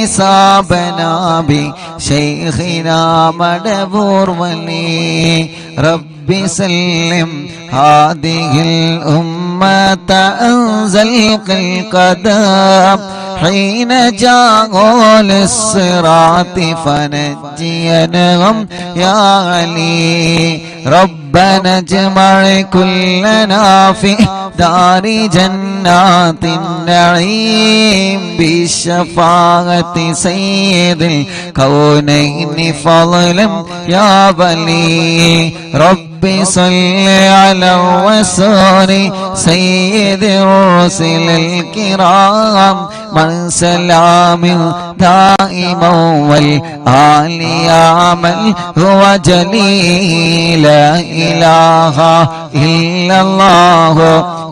حسابنا بشيخنا مدبور ولي رب سلم هذه الأمة أنزل القدم حين جاءوا للصراط فنجينهم يا علي ربنا اجمع كلنا في دار جنات النعيم بشفاعة سيد الكونين فضلا يا ولي رب صل على الرسول سيد الرسل الكرام من سلام دائما والآل يا من هو جليل لا إله إلا الله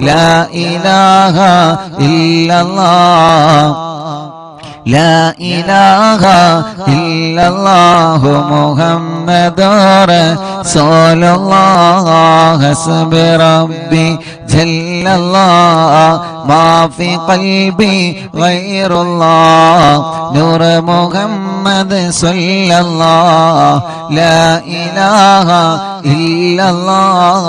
لا إله إلا الله لا إله إلا الله محمد رسول الله حسب ربي جل الله ما في قلبي غير الله نور محمد صلى الله لا إله إلا الله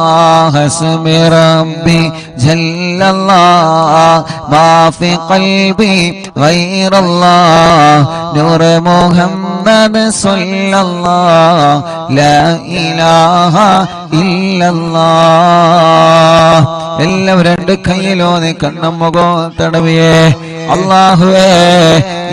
حسب ربي جل الله ما في قلبي غير الله نور محمد صلى الله لا إله إلا الله എല്ലാവരും രണ്ട് കൈയിലോന്ന് കണ്ണും മുഖവും തടവിയേ അല്ലാഹുവേ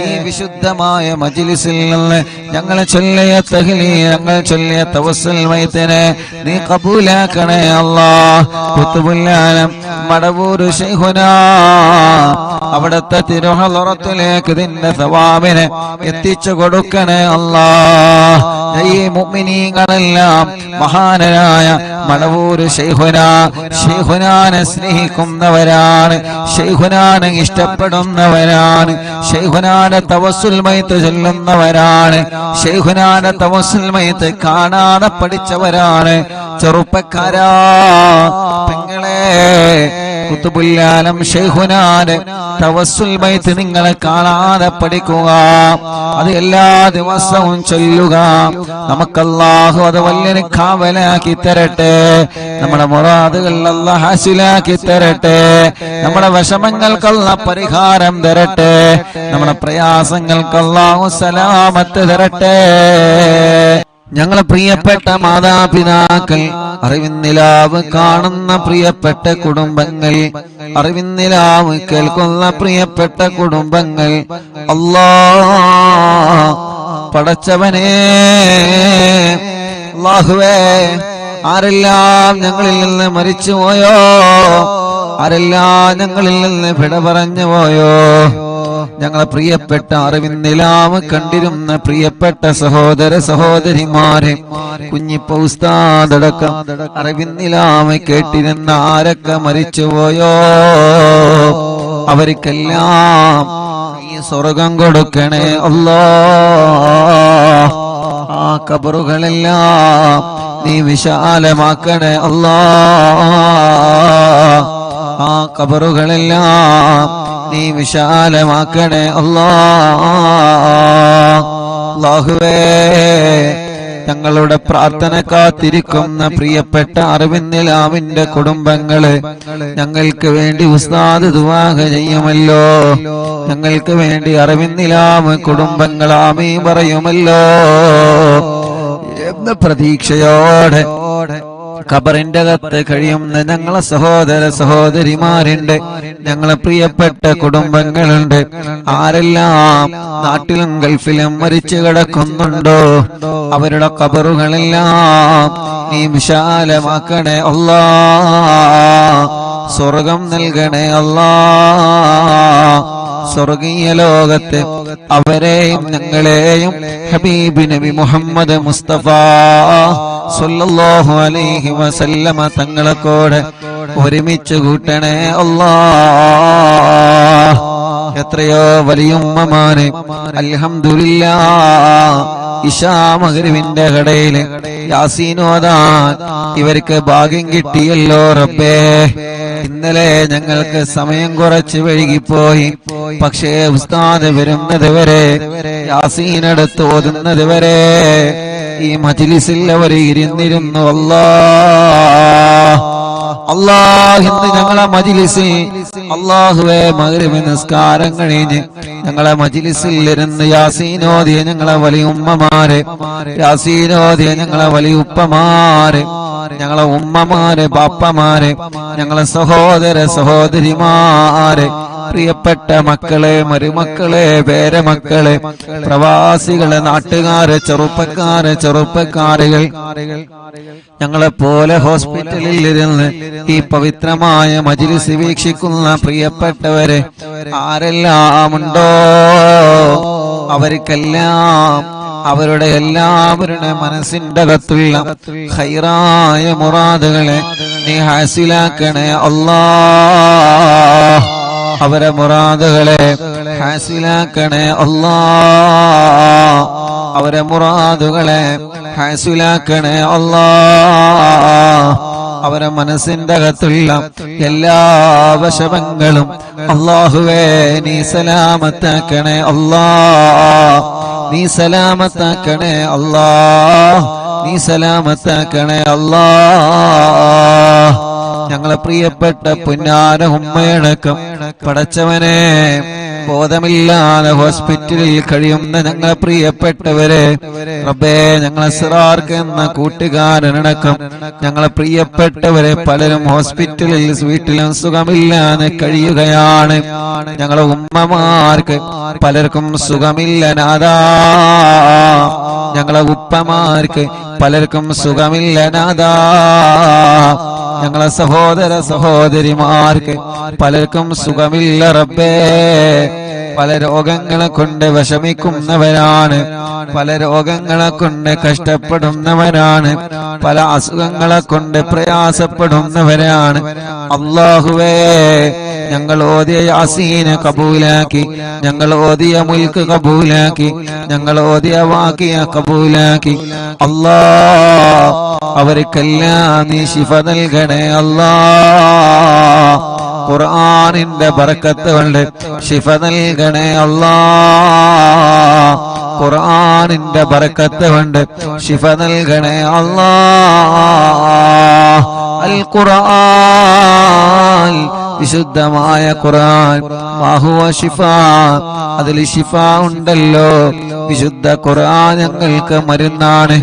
ഈ വിശുദ്ധമായ മജ്ലിസിൽ നിന്ന് ഞങ്ങൾ ചൊല്ലിയ തഹ്ലീൽ ഞങ്ങൾ ചൊല്ലിയ തവസ്സുൽ മൈത്തിനെ നീ ഖബൂലാക്കണേ അല്ലാഹ് ഖുത്ബുൽ ആലം മടവൂർ ശൈഖുനാ അവിടുത്തെ തിരുഹളറത്തിലേക്ക് നിന്റെ സവാബിനെ എത്തിച്ചു കൊടുക്കണേ അല്ലാഹ് ഈ മുഅ്മിനീങ്ങളെല്ലാം മഹാനായ മടവൂർ ശൈഖുനാനെ സ്നേഹിക്കുന്നവരാണ് ശൈഖുനാനെ ഇഷ്ടപ്പെടുന്നവരാണ് ശൈഖുനാനെ തവസ്സുൽ മൈത്ത് ചൊല്ലുന്നവരാണ് ശൈഖുനാനെ തവസ്സുൽ മൈത്ത് കാണാതെ പഠിച്ചവരാണ് ചെറുപ്പക്കാരാ പെങ്ങളെ ഖുത്ബുൽ ആലം ശൈഖുനാനെ തവസ്സുൽ മൈത്ത് നിങ്ങളെ കാണാതെ പഠിക്കുക അത് എല്ലാ ദിവസവും ചൊല്ലുക നമുക്ക് അല്ലാഹു അത് വലിയ കാവലാക്കി തരട്ടെ നമ്മുടെ മുറാദുകൾ അല്ലാഹു ഹാസിലാക്കി തരട്ടെ നമ്മുടെ വിഷമങ്ങൾക്ക് അല്ലാഹു പരിഹാരം തരട്ടെ നമ്മുടെ പ്രയാസങ്ങൾക്ക് അല്ലാഹു സലാമത്ത് തരട്ടെ ഞങ്ങളെ പ്രിയപ്പെട്ട മാതാപിതാക്കൾ അറിവിന്നിലാവ് കാണുന്ന പ്രിയപ്പെട്ട കുടുംബങ്ങൾ അറിവിന്നിലാവ് കേൾക്കുന്ന പ്രിയപ്പെട്ട കുടുംബങ്ങൾ അല്ലാഹ് പടച്ചവനേ അല്ലാഹുവേ ആരെല്ലാം ഞങ്ങളിൽ നിന്ന് മരിച്ചുപോയോ ആരെല്ലാം ഞങ്ങളിൽ നിന്ന് വിട പറഞ്ഞു പോയോ ഞങ്ങളെ പ്രിയപ്പെട്ട അറിവിന്നിലാവ് കണ്ടിരുന്ന പ്രിയപ്പെട്ട സഹോദര സഹോദരിമാരെ, കുഞ്ഞിപ്പ ഉസ്താദടക്കം അറിവിന്നിലാവ് കേട്ടിരുന്ന ആരൊക്കെ മരിച്ചുപോയോ അവർക്കെല്ലാം ഈ സ്വർഗം കൊടുക്കണേ അല്ലാഹ്. ആ ഖബറുകളെല്ലാം നീ വിശാലമാക്കണേ അല്ലാഹ്. ആ ഖബറുകളെല്ലാം നീ വിശാലമാക്കണേ അല്ലാഹ്. അല്ലാഹുവേ, ഞങ്ങളുടെ പ്രാർത്ഥന കാത്തിരിക്കുന്ന പ്രിയപ്പെട്ട അറിവിന്നിലാവിന്റെ കുടുംബങ്ങള് ഞങ്ങൾക്ക് വേണ്ടി ഉസ്താദ് ദുആ ചെയ്യുമല്ലോ, ഞങ്ങൾക്ക് വേണ്ടി അറിവിന്നിലാവ് കുടുംബങ്ങൾ ആമീൻ പറയുമല്ലോ എന്ന പ്രതീക്ഷയോടെ ഖബറിന്റെ അകത്ത് കഴിയുന്ന ഞങ്ങളെ സഹോദര സഹോദരിമാരുണ്ട്, ഞങ്ങളെ പ്രിയപ്പെട്ട കുടുംബങ്ങളുണ്ട്. ആരെല്ലാം നാട്ടിലും ഗൾഫിലും മരിച്ചു കിടക്കുന്നുണ്ടോ അവരുടെ ഖബറുകളെല്ലാം നീ വിശാലമാക്കണേ അല്ലാഹ്. സ്വർഗം നൽകണേ അല്ലാഹ്. സ്വർഗീയ ലോകത്തെ അവരെയും ഞങ്ങളെയും ഹബീബ് നബി മുഹമ്മദ് മുസ്തഫ സല്ലല്ലാഹു അലൈഹി വസല്ലമ തങ്ങളെ കൂടെ ഒരുമിച്ച് കൂട്ടണേ അല്ലാഹ്. എത്രയോ വലിയുമ്മമാരെ അൽഹംദുലില്ലാഹ് ഇശാ മഗ്രിബിന്റെ കടയില് യാസീൻ ഓതാൻ ഇവർക്ക് ഭാഗ്യം കിട്ടിയല്ലോ റബ്ബേ. ഇന്നലെ ഞങ്ങൾക്ക് സമയം കുറച്ച് വൈകിപ്പോയി, പക്ഷേ ഉസ്താദ് വരുന്നത് വരെ യാസീൻ എടുത്ത് ഓതുന്നത് വരെ ഈ മജ്ലിസിൽ അവർ ഇരുന്നിരുന്നു. അല്ലാഹ് ഇന്ന് ഞങ്ങളെ മജ്ലിസിൽ അല്ലാഹുവേ മഗ്രിബ് നിസ്കാരം കഴിഞ്ഞ് ഞങ്ങളെ മജ്ലിസിൽ ഇരുന്ന് യാസീൻ ഓതിയ ഞങ്ങളെ വലിയ ഉമ്മമാരെ, യാസീൻ ഓതിയ ഞങ്ങളെ വലിയ ഉപ്പമാരെ, ഞങ്ങളെ ഉമ്മമാരെ, ബാപ്പമാരെ, ഞങ്ങളെ സഹോദര സഹോദരിമാരെ, പ്രിയപ്പെട്ട മക്കളെ, മരുമക്കളെ, പേരമക്കളെ, പ്രവാസികളെ, നാട്ടുകാരെ, ചെറുപ്പക്കാരെ, ചെറുപ്പക്കാരികൾ, ഞങ്ങളെ പോലെ ഹോസ്പിറ്റലിൽ ഇരുന്ന് ഈ പവിത്രമായ മജ്ലിസ് വീക്ഷിക്കുന്ന പ്രിയപ്പെട്ടവരെ ആരെല്ലാം ഉണ്ടോ അവർക്കെല്ലാം അവരുടെ എല്ലാവരുടെ മനസ്സിന്റെ അകത്തുള്ള ഖൈറായ മുറാദുകളെ നീ ഹാസിലാക്കണേ അല്ലാഹ്. അവരെ മുറാദുകളെ ഹാസിലാക്കണേ അല്ലാഹ്. അവരെ മുറാദുകളെ ഹാസിലാക്കണേ അല്ലാഹ്. അവരെ മനസ്സിന്റെ അകത്തുള്ള എല്ലാ വശങ്ങളും അല്ലാഹുവേ നീ സലാമത്താക്കണേ അല്ലാഹ്. നീ സലാമത്താക്കണേ അല്ലാഹ്. നീ സലാമത്താക്കണേ അല്ലാഹ്. ഞങ്ങളെ പ്രിയപ്പെട്ട പുന്നാര ഉമ്മയടക്കം പടച്ചവനെ ബോധമില്ലാതെ ഹോസ്പിറ്റലിൽ കഴിയുന്ന ഞങ്ങളെ പ്രിയപ്പെട്ടവരെ റബ്ബേ, ഞങ്ങളെ സിറാർക്ക് എന്ന കൂട്ടുകാരനടക്കം ഞങ്ങളെ പ്രിയപ്പെട്ടവരെ പലരും ഹോസ്പിറ്റലിൽ വീട്ടിലും സുഖമില്ലാതെ കഴിയുകയാണ്. ഞങ്ങളെ ഉമ്മമാർക്ക് പലർക്കും സുഖമില്ല നാഥാ. ഞങ്ങളെ ഉപ്പമാർക്ക് പലർക്കും സുഖമില്ല നാഥാ. ഞങ്ങളെ സഹോദര സഹോദരിമാർക്ക് പലർക്കും സുഖമില്ല റബ്ബേ. പല രോഗങ്ങളെ കൊണ്ട് വിഷമിക്കുന്നവരാണ്, പല രോഗങ്ങളെ കൊണ്ട് കഷ്ടപ്പെടുന്നവരാണ്, പല അസുഖങ്ങളെ കൊണ്ട് പ്രയാസപ്പെടുന്നവരാണ്. അല്ലാഹുവേ, ഞങ്ങൾ ഓതിയ യാസീനെ കബൂലാക്കി, ഞങ്ങൾ ഓതിയ മുൽക്ക് കബൂലാക്കി, ഞങ്ങൾ ഓതിയ വാക്കിയ കബൂലാക്കി. അല്ലാഹ് അവർക്കെല്ലാം നീ ശിഫ നൽകണേ അല്ലാഹ്. ഖുർആനിന്റെ ബറക്കത്ത് കൊണ്ട് ശിഫ നൽകണേ അല്ലാഹ്. ഖുർആനിന്റെ ബറക്കത്ത് കൊണ്ട് ശിഫ നൽകണേ അല്ലാഹ്. അൽ ഖുർആൻ, വിശുദ്ധമായ ഖുർആൻ, വഹുവ ശിഫാ, അതിൽ ശിഫ ഉണ്ടല്ലോ. വിശുദ്ധ ഖുർആൻ ഞങ്ങൾക്ക് മരുന്നാണ്.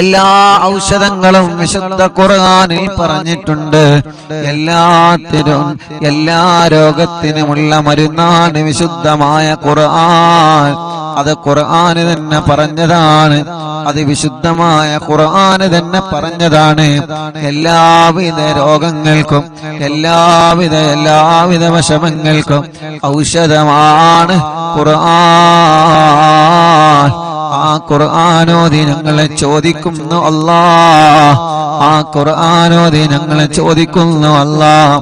എല്ലാ ഔഷധങ്ങളും വിശുദ്ധ ഖുർആനിൽ പറഞ്ഞിട്ടുണ്ട്. എല്ലാത്തിനും എല്ലാ രോഗത്തിനുമുള്ള മരുന്നാണ് വിശുദ്ധമായ ഖുർആൻ. അത് ഖുർആന് തന്നെ പറഞ്ഞതാണ്. അത് വിശുദ്ധമായ ഖുർആന് തന്നെ പറഞ്ഞതാണ്. എല്ലാവിധ രോഗങ്ങൾക്കും എല്ലാവിധ വിഷമങ്ങൾക്കും ഔഷധമാണ് ഖുർആൻ. ആ ഖുർആനോദി ഞങ്ങളെ ചോദിക്കുന്നു അല്ലാഹ്, ആ ഖുർആനോദി ഞങ്ങളെ ചോദിക്കുന്നു അല്ലാഹ്,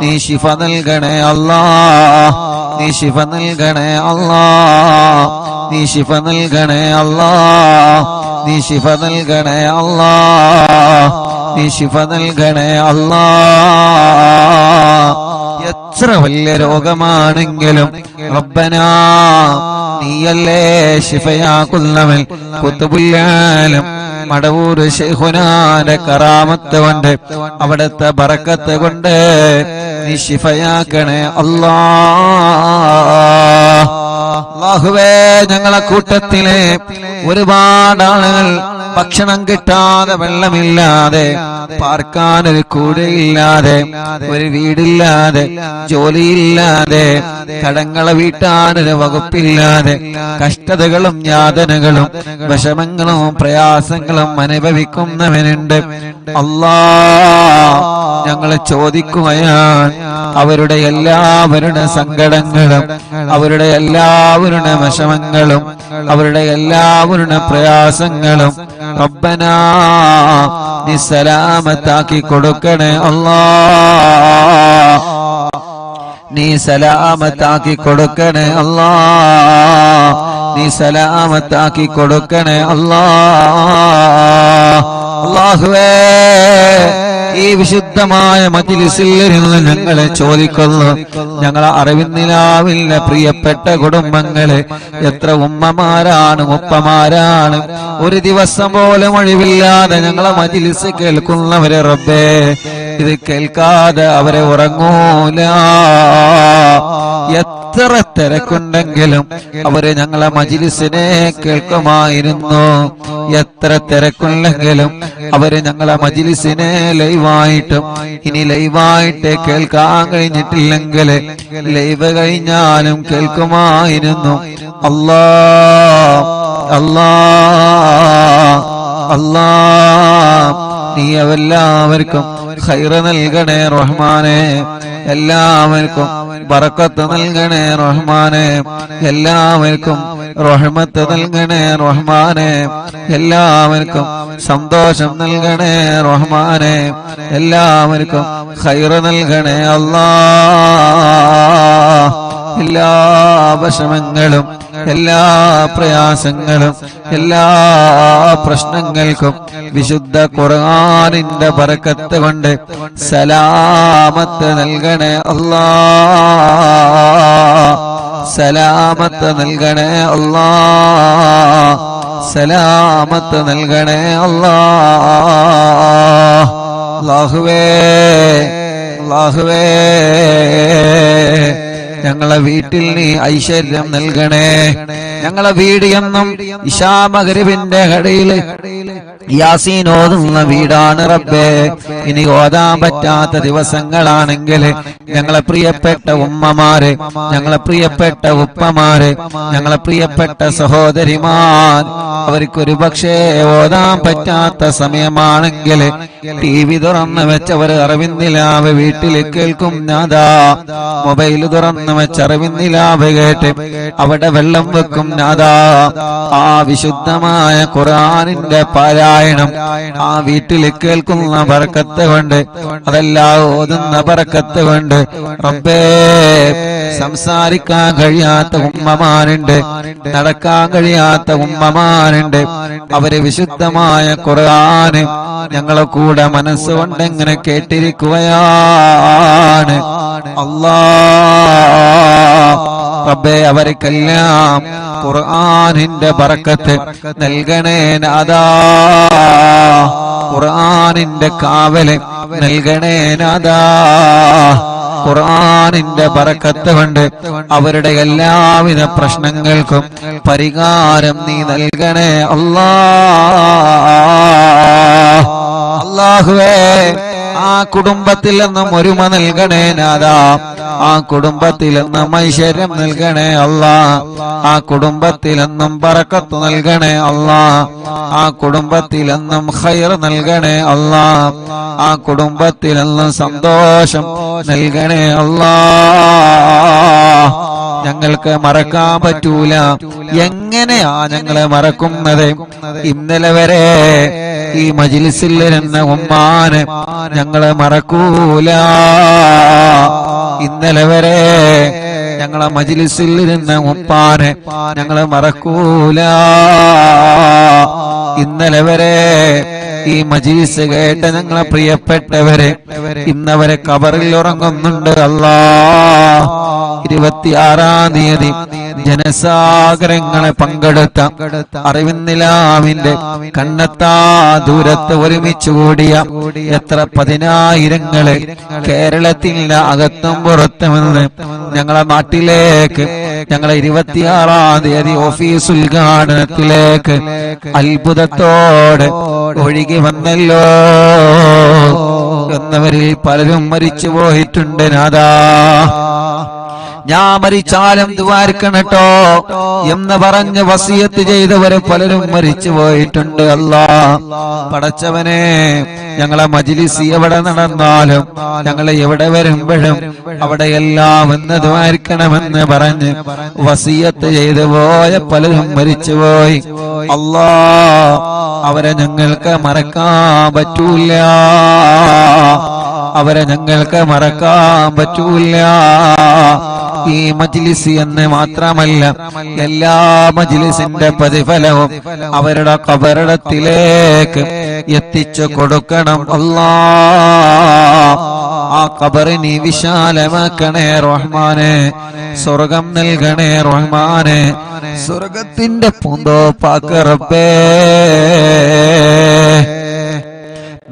നീ ശിഫ നൽകണേ അല്ലാഹ്, നീ ശിഫ നൽകണേ അല്ലാഹ്, നീ ശിഫ നൽകണേ അല്ലാഹ്, നീ ശിഫ നൽകണേ അല്ലാഹ്, നീ ശിഫ നൽകണേ അല്ലാഹ്. എത്ര വലിയ രോഗമാണെങ്കിലും റബ്ബനാ നീയല്ലേ ശിഫയാക്കുന്നവൻ. ഖുത്ബുൽ-ആലം മടവൂർ ശൈഖുനാന്റെ കറാമത്ത് കൊണ്ട് അവിടുത്തെ ബറക്കത്ത് കൊണ്ട് നീ ശിഫയാക്കണേ അല്ലാഹ്. അല്ലാഹുവേ, ഞങ്ങളെ കൂട്ടത്തിലെ ഒരുപാട് ആളുകൾ ഭക്ഷണം കിട്ടാതെ, വെള്ളമില്ലാതെ, പാർക്കാനൊരു കൂടയില്ലാതെ, ഒരു വീടില്ലാതെ, ജോലിയില്ലാതെ, കടങ്ങളെ വീട്ടാനൊരു വകുപ്പില്ലാതെ, കഷ്ടതകളും യാതനകളും വിഷമങ്ങളും പ്രയാസങ്ങളും അനുഭവിക്കുന്നവനുണ്ട്. അല്ലാഹ്, ഞങ്ങളെ ചോദിക്കുകയാണ് അവരുടെ എല്ലാവരുടെ സങ്കടങ്ങളും അവരുടെ എല്ലാവരുടെ വിഷമങ്ങളും അവരുടെ എല്ലാവരുടെ പ്രയാസങ്ങളും റബ്ബനാ നീ സലാമത്താക്കി കൊടുക്കണേ അല്ലാഹ്, നീ സലാമത്താക്കി കൊടുക്കണേ അല്ലാഹ്, നീ സലാമത്താക്കി കൊടുക്കണേ അല്ലാഹ്. അല്ലാഹുവേ, ഈ വിശുദ്ധമായ മജ്‌ലിസിൽ ഇരുന്ന് ഞങ്ങളെ ചോദിക്കുന്നു, ഞങ്ങളെ അറിവിന്നിലാവില്ല പ്രിയപ്പെട്ട കുടുംബങ്ങളെ, എത്ര ഉമ്മമാരാണ് ഉപ്പമാരാണ് ഒരു ദിവസം പോലും ഒഴിവില്ലാതെ ഞങ്ങളെ മജ്‌ലിസ് കേൾക്കുന്നവരെ റബ്ബേ, ഇത് കേൾക്കാതെ അവരെ ഉറങ്ങൂല. എത്ര തിരക്കുണ്ടെങ്കിലും അവര് ഞങ്ങളെ മജ്‌ലിസിനെ കേൾക്കുമായിരുന്നു. എത്ര തിരക്കുണ്ടെങ്കിലും അവര് ഞങ്ങളെ മജ്‌ലിസിനെ ലൈവായിട്ടും ഇനി ലൈവായിട്ട് കേൾക്കാൻ കഴിഞ്ഞിട്ടില്ലെങ്കിൽ ലൈവ് കഴിഞ്ഞാലും കേൾക്കുമായിരുന്നു. അല്ലാഹ് അല്ലാഹ് അല്ലാഹ്, നീ എല്ലാവർക്കും ഖൈർ നൽകണേ റഹ്മാനെ, എല്ലാവർക്കും ബറക്കത്ത് നൽകണേ റഹ്മാനെ, എല്ലാവർക്കും റഹ്മത്ത് നൽകണേ റഹ്മാനെ, എല്ലാവർക്കും സന്തോഷം നൽകണേ റഹ്മാനെ, എല്ലാവർക്കും ഖൈർ നൽകണേ അല്ലാഹ്. എല്ലാ വിഷമങ്ങളും എല്ലാ പ്രയാസങ്ങളും എല്ലാ പ്രശ്നങ്ങൾക്കും വിശുദ്ധ ഖുർആനിന്റെ ബറക്കത്ത് കൊണ്ട് സലാമത്ത് നൽകണേ അല്ലാഹ്, സലാമത്ത് നൽകണേ അല്ലാഹ്, സലാമത്ത് നൽകണേ അല്ലാഹ്. അല്ലാഹുവേ അല്ലാഹുവേ, ഞങ്ങളെ വീട്ടിൽ നീ ഐശ്വര്യം നൽകണേ. ഞങ്ങളെ വീട് എന്നും ഇശാ മഗ്‌രിബിന്റെ ഇടയിൽ യാസീൻ ഓതുന്ന വീടാണ് റബ്ബേ. ഇനി ഓതാൻ പറ്റാത്ത ദിവസങ്ങളാണെങ്കിൽ ഞങ്ങളെ പ്രിയപ്പെട്ട ഉമ്മമാരെ, ഞങ്ങളെ പ്രിയപ്പെട്ട ഉപ്പമാരെ, ഞങ്ങളെ പ്രിയപ്പെട്ട സഹോദരിമാർ, അവർക്കൊരു പക്ഷേ ഓതാൻ പറ്റാത്ത സമയമാണെങ്കിൽ TV തുറന്ന് വെച്ചവർ അറിവിന്നിലാവ് വീട്ടിൽ കേൾക്കും. നാദാ, മൊബൈൽ തുറന്ന് വെച്ച് അറിവിന്നിലാവ് കേട്ട് അവിടെ വെള്ളം വെക്കും. നാദാ, ആ വിശുദ്ധമായ ഖുർആനിന്റെ പാരായണം ആ വീട്ടിൽ കേൾക്കുന്ന ബറക്കത്ത് കൊണ്ട്, അതെല്ലാം ഓതുന്ന ബറക്കത്ത് കൊണ്ട് റബ്ബേ, സംസാരിക്കാൻ കഴിയാത്ത ഉമ്മമാരുണ്ട്, നടക്കാൻ കഴിയാത്ത ഉമ്മമാരുണ്ട്. അവര് വിശുദ്ധമായ ഖുർആന് ഞങ്ങളെ കൂടെ മനസ്സുകൊണ്ട് എങ്ങനെ കേട്ടിരിക്കുകയാണ്. അല്ലാഹ് റബ്ബേ, അവർക്കെല്ലാം ഖുർആനിന്റെ ബറക്കത്ത് നൽകണേ നാദാ, ഖുർആനിന്റെ കാവല് നൽകണേ നാദാ, ഖുർആനിന്റെ ബറക്കത്ത് കൊണ്ട് അവരുടെ എല്ലാവിധ പ്രശ്നങ്ങൾക്കും പരിഹാരം നീ നൽകണേ അല്ലാഹ്. അല്ലാഹുവേ, ആ കുടുംബത്തിൽ നിന്നും ഒരുമ നൽകണേ നാദാ, ആ കുടുംബത്തിലെന്നും ഐശ്വര്യം നൽകണേ അല്ലാ. ആ കുടുംബത്തിലെന്നും ബറക്കത്ത് നൽകണേ അല്ലാ. ആ കുടുംബത്തിലെന്നും ഖൈർ നൽകണേ അല്ലാ. ആ കുടുംബത്തിലെന്നും സന്തോഷം നൽകണേ അല്ലാ. ഞങ്ങൾക്ക് മറക്കാൻ പറ്റൂല. എങ്ങനെയാ ഞങ്ങളെ മറക്കുന്നത്? ഇന്നലെ വരെ ഈ മജ്ലിസിൽ ഇരുന്ന ഉമ്മാനെ ഞങ്ങളെ മറക്കൂല. ഇന്നലെ വരെ ഞങ്ങളെ മജ്ലിസിൽ ഇരുന്ന ഉപ്പാനെ ഞങ്ങളെ മറക്കൂല. ഇന്നലെ വരെ ഈ മജ്ലിസ് കേട്ട ഞങ്ങളെ പ്രിയപ്പെട്ടവരെ ഇന്നവരെ ഖബറിൽ ഉറങ്ങുന്നുണ്ട് അല്ലാ. 26-ാം തീയതി ജനസാഗരങ്ങളെ പങ്കെടുത്ത അറിവിന്നിലാവിന്റെ കണ്ണെത്താ ദൂരത്ത് ഒരുമിച്ച് കൂടിയ എത്ര പതിനായിരങ്ങളെ കേരളത്തിന്റെ അകത്തും പുറത്തുമെന്ന് ഞങ്ങളെ നാട്ടിലേക്ക് ഞങ്ങളെ 26-ാം തീയതി ഓഫീസ് ഉദ്ഘാടനത്തിലേക്ക് അത്ഭുതത്തോടെ ഒഴുകി വന്നല്ലോ. എന്നവരിൽ പലരും മരിച്ചു പോയിട്ടുണ്ട് നാഥാ. ഞാൻ മരിച്ചാലും ദുആർക്കണട്ടോ എന്ന് പറഞ്ഞ് വസിയത്ത് ചെയ്തവരെ പലരും മരിച്ചു പോയിട്ടുണ്ട് അല്ലാ. പടച്ചവനെ, ഞങ്ങളെ മജ്ലിസ് എവിടെ നടന്നാലും ഞങ്ങളെ എവിടെ വരുമ്പോഴും അവിടെയെല്ലാം എന്ന് ദുആർക്കണമെന്ന് പറഞ്ഞ് വസിയത്ത് ചെയ്തു പോയ പലരും മരിച്ചുപോയി അല്ലാ. അവരെ ഞങ്ങൾക്ക് മറക്കാൻ പറ്റൂല. അവരെ ഞങ്ങൾക്ക് മറക്കാൻ പറ്റൂല. ഈ മജ്ലിസ് എന്ന് മാത്രമല്ല എല്ലാ മജ്ലിസിന്റെ പ്രതിഫലവും അവരുടെ ഖബറിടത്തിലേക്ക് എത്തിച്ചു കൊടുക്കണം അല്ലാ. ആ ഖബറിനെ വിശാലമാക്കണേ റഹ്മാനെ. സ്വർഗം നൽകണേ റഹ്മാനെ. സ്വർഗത്തിന്റെ പൂന്തോപ്പാക്ക് റബ്ബേ.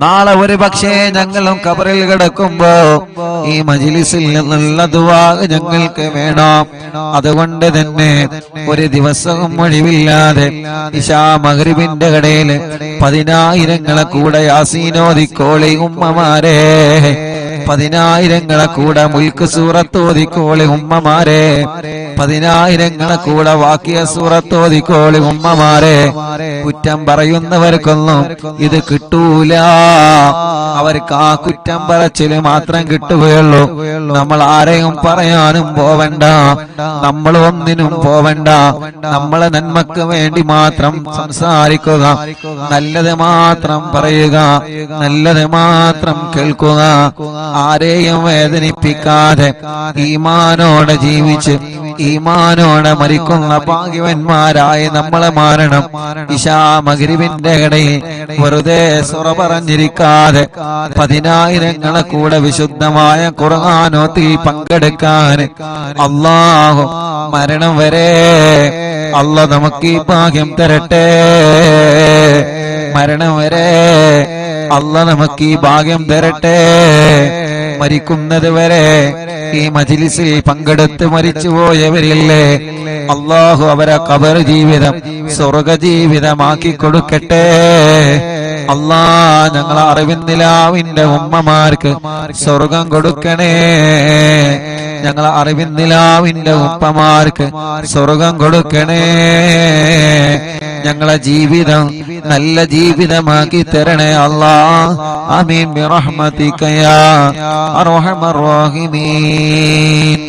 നാളെ ഒരു പക്ഷേ ഞങ്ങളും ഖബറിൽ കിടക്കുമ്പോ ഈ മജ്ലിസിൽ നിന്നുള്ള ദുആ ഞങ്ങൾക്ക് വേണം. അതുകൊണ്ട് തന്നെ ഒരു ദിവസവും ഒഴിവില്ലാതെ ഇശാ മഗ്രിബിന്റെ ഇടയിൽ 10,000 കൂടെ യാസീനോദിക്കോളി ഉമ്മമാരെ. 10,000 കൂടെ മുൽക്ക് സൂറത്ത് ഓതിക്കോളി ഉമ്മമാരെ. 10,000 കൂടെ വാക്കിയ സൂറത്ത് ഓതിക്കോളി ഉമ്മമാരെ. കുറ്റം പറയുന്നവർക്കൊന്നും ഇത് കിട്ടൂല. അവർക്ക് ആ കുറ്റം പറച്ചില് മാത്രം കിട്ടുകയുള്ളൂ. നമ്മൾ ആരെയും പറയാനും പോവണ്ട, നമ്മൾ ഒന്നിനും പോവണ്ട. നമ്മളെ നന്മക്ക് വേണ്ടി മാത്രം സംസാരിക്കുക, നല്ലത് മാത്രം പറയുക, നല്ലത് മാത്രം കേൾക്കുക. ആരെയും വേദനിപ്പിക്കാതെ ഈമാനോടെ ജീവിച്ച് ഈമാനോടെ മരിക്കുന്ന ഭാഗ്യവന്മാരായി നമ്മളെ മാറണം. ഇശാ മഗ്രിബിന്റെ ഇടയിൽ വെറുതെ സുറ പറഞ്ഞിരിക്കാതെ 10,000 കൂടെ വിശുദ്ധമായ ഖുർആനോത്തിൽ പങ്കെടുക്കാൻ അല്ലാഹു മരണം വരെ അല്ലാഹ് നമുക്ക് ഈ ഭാഗ്യം തരട്ടെ. മരണം വരെ അല്ലാഹ് നമുക്ക് ഈ ഭാഗ്യം തരട്ടെ. മരിക്കുന്നത് വരെ ഈ മജ്ലിസിൽ പങ്കെടുത്ത് മരിച്ചുപോയവരില്ലേ, അല്ലാഹു അവരെ ഖബർ ജീവിതം സ്വർഗ ജീവിതമാക്കി കൊടുക്കട്ടെ. അല്ലാ, ഞങ്ങളെ അറിവിന്നിലാവിന്റെ ഉമ്മമാർക്ക് സ്വർഗം കൊടുക്കണേ. ഞങ്ങളെ അറിവിന്നിലാവിന്റെ ഉപ്പമാർക്ക് സ്വർഗം കൊടുക്കണേ. ഞങ്ങളെ ജീവിതം നല്ല ജീവിതമാക്കി തരണേ അല്ലാ. ആമീൻ ബിറഹ്മതിക യാ അർഹമർ റഹീമീൻ.